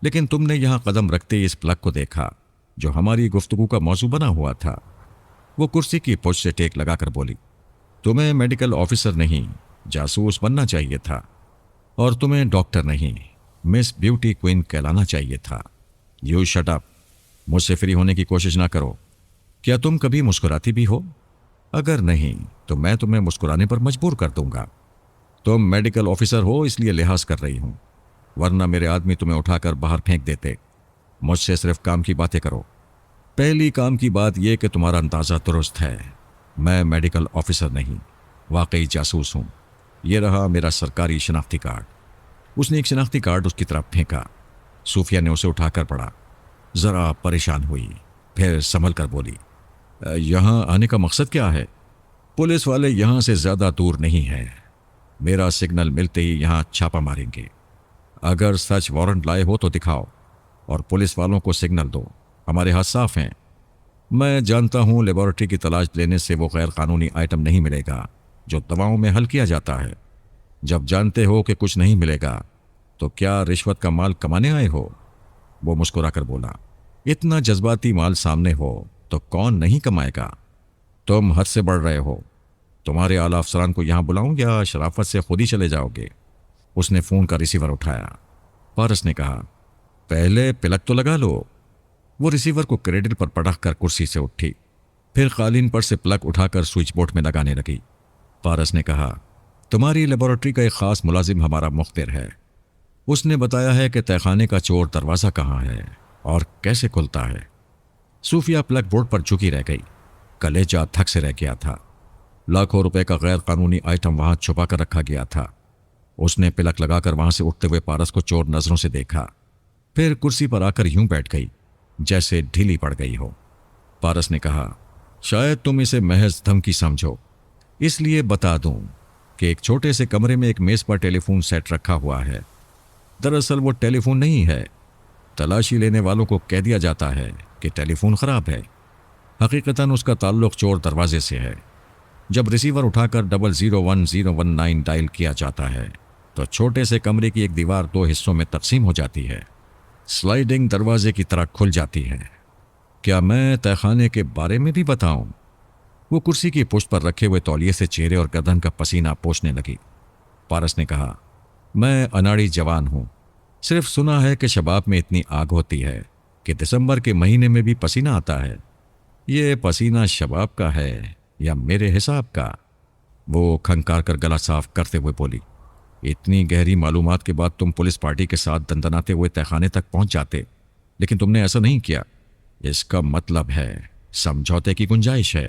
लेकिन तुमने यहां कदम रखते इस प्लग को देखा जो हमारी गुफ्तगू का मौजू बना हुआ था। वो कुर्सी की पुष्ट से टेक लगाकर बोली, तुम्हें मेडिकल ऑफिसर नहीं जासूस बनना चाहिए था, और तुम्हें डॉक्टर नहीं मिस ब्यूटी क्वीन कहलाना चाहिए था। You shut up. मुझसे फ्री होने की कोशिश ना करो। क्या तुम कभी मुस्कुराती भी हो? अगर नहीं तो मैं तुम्हें मुस्कुराने पर मजबूर कर दूंगा। तुम मेडिकल ऑफिसर हो इसलिए लिहाज कर रही हूं, वरना मेरे आदमी तुम्हें उठाकर बाहर फेंक देते। मुझसे सिर्फ काम की बातें करो। पहली काम की बात यह कि तुम्हारा अंदाजा दुरुस्त है। मैं मेडिकल ऑफिसर नहीं, वाकई जासूस हूं। यह रहा मेरा सरकारी शनाख्ती कार्ड। उसने एक शनाख्ती कार्ड उसकी तरफ फेंका। सूफिया ने उसे उठाकर पढ़ा। जरा परेशान हुई, फिर संभल कर बोली, यहां आने का मकसद क्या है? पुलिस वाले यहां से ज्यादा दूर नहीं है। मेरा सिग्नल मिलते ही यहां छापा मारेंगे। अगर सच वारंट लाए हो तो दिखाओ और पुलिस वालों को सिग्नल दो। हमारे हाथ साफ हैं। मैं जानता हूं लेबोरेटरी की तलाश लेने से वो गैर कानूनी आइटम नहीं मिलेगा जो दवाओं में हल किया जाता है। जब जानते हो कि कुछ नहीं मिलेगा तो क्या रिश्वत का माल कमाने आए हो? वो मुस्कुराकर बोला, इतना जज्बाती माल सामने हो तो कौन नहीं कमाएगा? तुम हद से बढ़ रहे हो। तुम्हारे आला अफसरान को यहां बुलाऊं या शराफत से खुद ही चले जाओगे? उसने फोन का रिसीवर उठाया। पारस ने कहा, पहले पिलक तो लगा लो। वो रिसीवर को क्रेडिट पर पटक कर कुर्सी से उठी, फिर कालीन पर से प्लग उठाकर स्विच बोर्ड में लगाने लगी। पारस ने कहा, तुम्हारी लेबोरेटरी का एक खास मुलाजिम हमारा मुख्बिर है। उसने बताया है कि तहखाने का चोर दरवाज़ा कहाँ है और कैसे खुलता है। सूफिया प्लग बोर्ड पर झुकी रह गई। कलेजा थक से रह गया था। लाखों रुपए का गैर कानूनी आइटम वहां छुपा कर रखा गया था। उसने पिलक लगाकर वहां से उठते हुए पारस को चोर नजरों से देखा, फिर कुर्सी पर आकर यूं बैठ गई जैसे ढीली पड़ गई हो। पारस ने कहा, शायद तुम इसे महज धमकी समझो, इसलिए बता दूं कि एक छोटे से कमरे में एक मेज पर टेलीफोन सेट रखा हुआ है। दरअसल वो टेलीफोन नहीं है। तलाशी लेने वालों को कह दिया जाता है कि टेलीफोन खराब है। हकीकतन उसका ताल्लुक चोर दरवाजे से है। जब रिसीवर उठाकर 001019 डायल किया जाता है तो छोटे से कमरे की एक दीवार दो हिस्सों में तकसीम हो जाती है, स्लाइडिंग दरवाजे की तरह खुल जाती है। क्या मैं तहखाने के बारे में भी बताऊं? वो कुर्सी की पुष्ट पर रखे हुए तौलिए से चेहरे और गर्दन का पसीना पोंछने लगी। पारस ने कहा, मैं अनाड़ी जवान हूं। सिर्फ सुना है कि शबाब में इतनी आग होती है कि दिसंबर के महीने में भी पसीना आता है। ये पसीना शबाब का है या मेरे हिसाब का? वो खंकार कर गला साफ करते हुए बोली, इतनी गहरी मालूमात के बाद तुम पुलिस पार्टी के साथ दंदनाते हुए तहखाने तक पहुंच जाते, लेकिन तुमने ऐसा नहीं किया। इसका मतलब है समझौते की गुंजाइश है।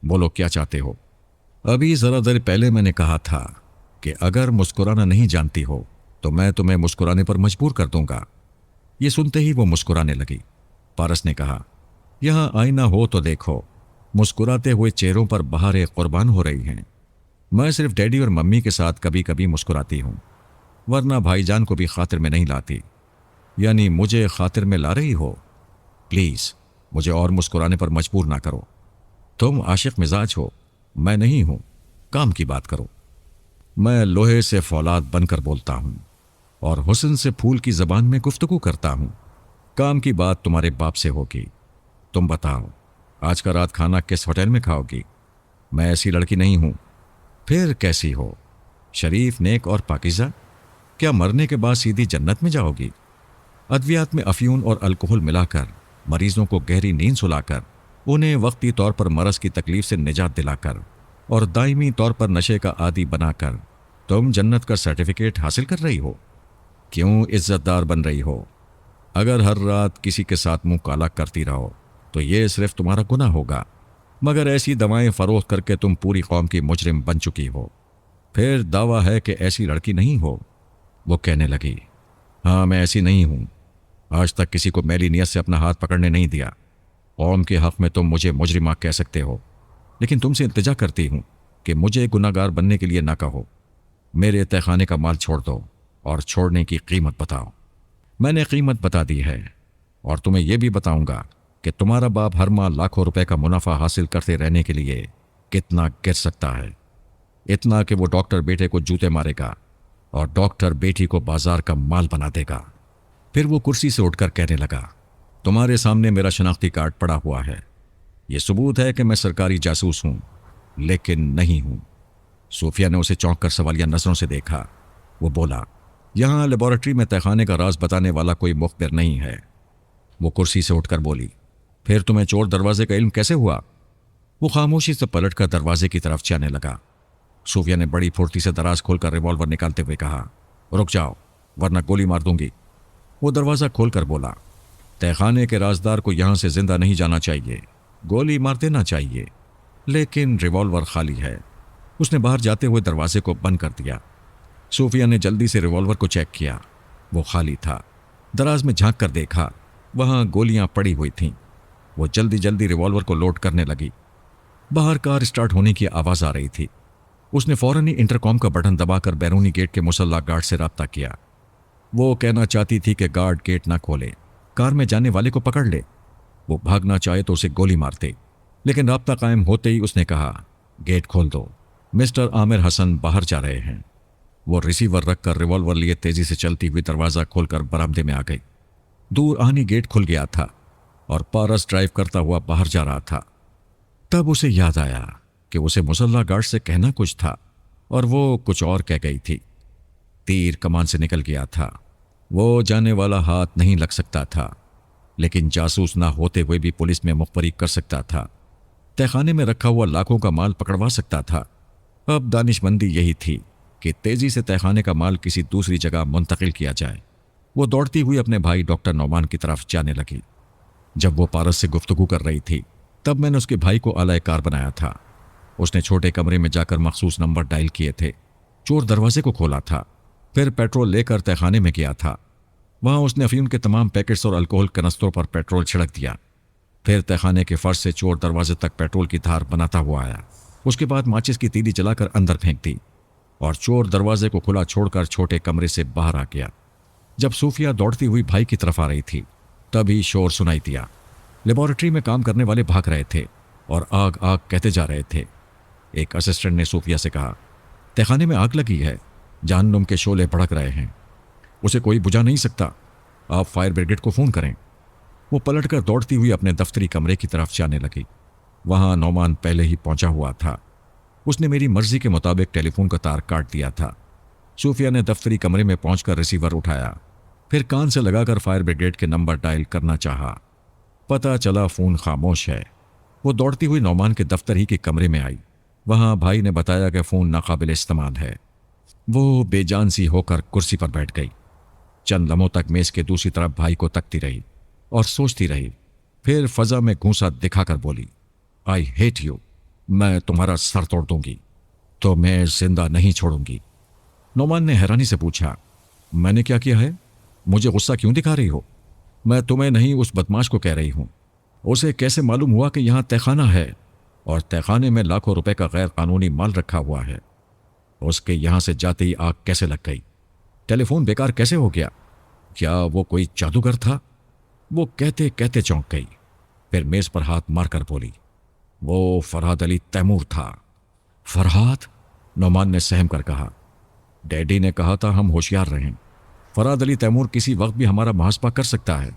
बोलो क्या चाहते हो? अभी जरा देर पहले मैंने कहा था कि अगर मुस्कुराना नहीं जानती हो तो मैं तुम्हें मुस्कुराने पर मजबूर कर दूंगा। ये सुनते ही वो मुस्कुराने लगी। पारस ने कहा, यहां आईना हो तो देखो, मुस्कुराते हुए चेहरों पर बहारें कुर्बान हो रही हैं। मैं सिर्फ डैडी और मम्मी के साथ कभी कभी मुस्कुराती हूं, वरना भाईजान को भी खातिर में नहीं लाती। यानी मुझे खातिर में ला रही हो? प्लीज मुझे और मुस्कुराने पर मजबूर ना करो। तुम आशिक मिजाज हो, मैं नहीं हूं। काम की बात करो। मैं लोहे से फौलाद बनकर बोलता हूं और हुस्न से फूल की जबान में गुफ्तगू करता हूं। काम की बात तुम्हारे बाप से होगी। तुम बताओ, आज का रात खाना किस होटल में खाओगी? मैं ऐसी लड़की नहीं हूं। फिर कैसी हो? शरीफ, नेक और पाकीज़ा? क्या मरने के बाद सीधी जन्नत में जाओगी? अद्वियात में अफ्यून और अल्कोहल मिलाकर मरीजों को गहरी नींद सुलाकर, उन्हें वक्ती तौर पर मरज की तकलीफ से निजात दिलाकर और दायमी तौर पर नशे का आदी बनाकर तुम जन्नत का सर्टिफिकेट हासिल कर रही हो। क्यों इज्जतदार बन रही हो? अगर हर रात किसी के साथ मुंह काला करती रहो तो ये सिर्फ तुम्हारा गुनाह होगा, मगर ऐसी दवाएं फरोख्त करके तुम पूरी कौम की मुजरिम बन चुकी हो। फिर दावा है कि ऐसी लड़की नहीं हो। वो कहने लगी, हाँ, मैं ऐसी नहीं हूं। आज तक किसी को मैली नियत से अपना हाथ पकड़ने नहीं दिया। कौम के हक में तुम मुझे मुजरिमा कह सकते हो, लेकिन तुमसे इल्तिजा करती हूं कि मुझे गुनाहगार बनने के लिए ना कहो। मेरे तहखाने का माल छोड़ दो और छोड़ने की कीमत बताओ। मैंने कीमत बता दी है और तुम्हें यह भी बताऊंगा कि तुम्हारा बाप हर माह लाखों रुपए का मुनाफा हासिल करते रहने के लिए कितना गिर सकता है। इतना कि वो डॉक्टर बेटे को जूते मारेगा और डॉक्टर बेटी को बाजार का माल बना देगा। फिर वो कुर्सी से उठकर कहने लगा, तुम्हारे सामने मेरा शनाख्ती कार्ड पड़ा हुआ है। यह सबूत है कि मैं सरकारी जासूस हूं, लेकिन नहीं हूं। सूफिया ने उसे चौंक कर सवालिया नजरों से देखा। वो बोला, यहां लेबोरेटरी में तहखाने का राज बताने वाला कोई मुखबिर नहीं है। वो कुर्सी से उठकर बोली, फिर तुम्हें चोर दरवाजे का इल्म कैसे हुआ? वो खामोशी से पलटकर दरवाजे की तरफ जाने लगा। सूफिया ने बड़ी फुर्ती से दराज खोलकर रिवॉल्वर निकालते हुए कहा, रुक जाओ वरना गोली मार दूंगी। वो दरवाज़ा खोलकर बोला, तहखाने के राजदार को यहां से जिंदा नहीं जाना चाहिए, गोली मार देना चाहिए। लेकिन रिवॉल्वर खाली है। उसने बाहर जाते हुए दरवाजे को बंद कर दिया। सूफिया ने जल्दी से रिवॉल्वर को चेक किया। वो खाली था। दराज में झांक कर देखा, वहां गोलियां पड़ी हुई थीं। वो जल्दी जल्दी रिवॉल्वर को लोड करने लगी। बाहर कार स्टार्ट होने की आवाज आ रही थी। उसने फौरन ही इंटरकॉम का बटन दबाकर बैरूनी गेट के मुसल्ला गार्ड से राब्ता किया। वो कहना चाहती थी कि गार्ड गेट ना खोले, कार में जाने वाले को पकड़ ले। वो भागना चाहे तो उसे गोली मारते, लेकिन राब्ता कायम होते ही उसने कहा, गेट खोल दो, मिस्टर आमिर हसन बाहर जा रहे हैं। वो रिसीवर रखकर रिवॉल्वर लिए तेजी से चलती हुई दरवाज़ा खोलकर बरामदे में आ गई। दूर आनी गेट खुल गया था और पारस ड्राइव करता हुआ बाहर जा रहा था। तब उसे याद आया कि उसे मुसल्ला गार्ड से कहना कुछ था और वो कुछ और कह गई थी। तीर कमान से निकल गया था। वो जाने वाला हाथ नहीं लग सकता था, लेकिन जासूस ना होते हुए भी पुलिस में मुखबरी कर सकता था। तहखाने में रखा हुआ लाखों का माल पकड़वा सकता था। अब दानिशमंदी यही थी कि तेजी से तहखाने का माल किसी दूसरी जगह मुंतकिल किया जाए। वो दौड़ती हुई अपने भाई डॉक्टर नौमान की तरफ जाने लगी। जब वो पारस से गुफ्तगू कर रही थी, तब मैंने उसके भाई को आला कार बनाया था। उसने छोटे कमरे में जाकर मखसूस नंबर डायल किए थे। चोर दरवाजे को खोला था, फिर पेट्रोल लेकर तहखाने में गया था। वहां उसने अफीम के तमाम पैकेट्स और अल्कोहल कनस्तरों पर पेट्रोल छिड़क दिया। फिर तहखाने के फर्श से चोर दरवाजे तक पेट्रोल की धार बनाता हुआ आया। उसके बाद माचिस की तीली जलाकर अंदर फेंक दी और चोर दरवाजे को खुला छोड़कर छोटे कमरे से बाहर आ गया। जब सूफिया दौड़ती हुई भाई की तरफ आ रही थी, तभी शोर सुनाई दिया। लेबोरेटरी में काम करने वाले भाग रहे थे और आग आग कहते जा रहे थे। एक असिस्टेंट ने सूफिया से कहा, तहखाने में आग लगी है, जहन्नुम के शोले भड़क रहे हैं, उसे कोई बुझा नहीं सकता, आप फायर ब्रिगेड को फ़ोन करें। वो पलटकर दौड़ती हुई अपने दफ्तरी कमरे की तरफ जाने लगी। वहां नौमान पहले ही पहुंचा हुआ था। उसने मेरी मर्जी के मुताबिक टेलीफोन का तार काट दिया था। सूफिया ने दफ्तरी कमरे में पहुंचकर रिसीवर उठाया, फिर कान से लगाकर फायर ब्रिगेड के नंबर डायल करना चाहा। पता चला फ़ोन खामोश है। वो दौड़ती हुई नौमान के दफ्तर ही के कमरे में आई। वहां भाई ने बताया कि फ़ोन नाकाबिल इस्तेमाल है। वो बेजान सी होकर कुर्सी पर बैठ गई। चंद लम्हों तक मेज के दूसरी तरफ भाई को तकती रही और सोचती रही। फिर फजा में घूंसा दिखाकर बोली, आई हेट यू, मैं तुम्हारा सर तोड़ दूंगी, तो मैं जिंदा नहीं छोड़ूंगी। नौमान ने हैरानी से पूछा, मैंने क्या किया है? मुझे गुस्सा क्यों दिखा रही हो? मैं तुम्हें नहीं, उस बदमाश को कह रही हूं। उसे कैसे मालूम हुआ कि यहां तहखाना है और तहखाने में लाखों रुपए का गैर कानूनी माल रखा हुआ है? उसके यहां से जाते ही आग कैसे लग गई? टेलीफोन बेकार कैसे हो गया? क्या वो कोई जादूगर था? वो कहते कहते चौंक गई, फिर मेज पर हाथ मारकर बोली, वो फरहाद अली तैमूर था। फरहाद? नौमान ने सहम कर कहा, डैडी ने कहा था हम होशियार रहें। फरहाद अली तैमूर किसी वक्त भी हमारा मुहासबा कर सकता है,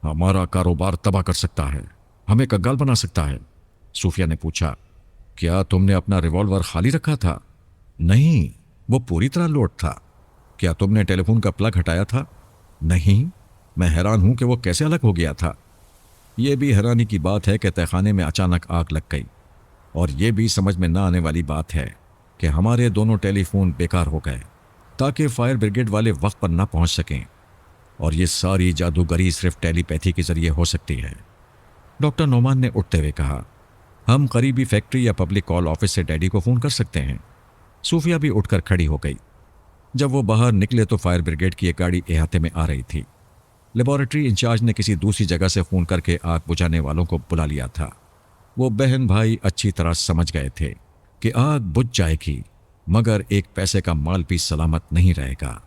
हमारा कारोबार तबाह कर सकता है, हमें कंगाल बना सकता है। सूफिया ने पूछा, क्या तुमने अपना रिवॉल्वर खाली रखा था? नहीं, वो पूरी तरह लोड था। क्या तुमने टेलीफोन का प्लग हटाया था? नहीं, मैं हैरान हूं कि वो कैसे अलग हो गया था। यह भी हैरानी की बात है कि तहखाने में अचानक आग लग गई, और यह भी समझ में न आने वाली बात है कि हमारे दोनों टेलीफोन बेकार हो गए ताकि फायर ब्रिगेड वाले वक्त पर न पहुंच सकें, और ये सारी जादूगरी सिर्फ टेलीपैथी के जरिए हो सकती है। डॉक्टर नोमान ने उठते हुए कहा, हम करीबी फैक्ट्री या पब्लिक कॉल ऑफिस से डैडी को फ़ोन कर सकते हैं। सूफिया भी उठकर खड़ी हो गई। जब वो बाहर निकले तो फायर ब्रिगेड की एक गाड़ी अहाते में आ रही थी। लेबोरेटरी इंचार्ज ने किसी दूसरी जगह से फ़ोन करके आग बुझाने वालों को बुला लिया था। वो बहन भाई अच्छी तरह समझ गए थे कि आग बुझ जाएगी, मगर एक पैसे का माल भी सलामत नहीं रहेगा।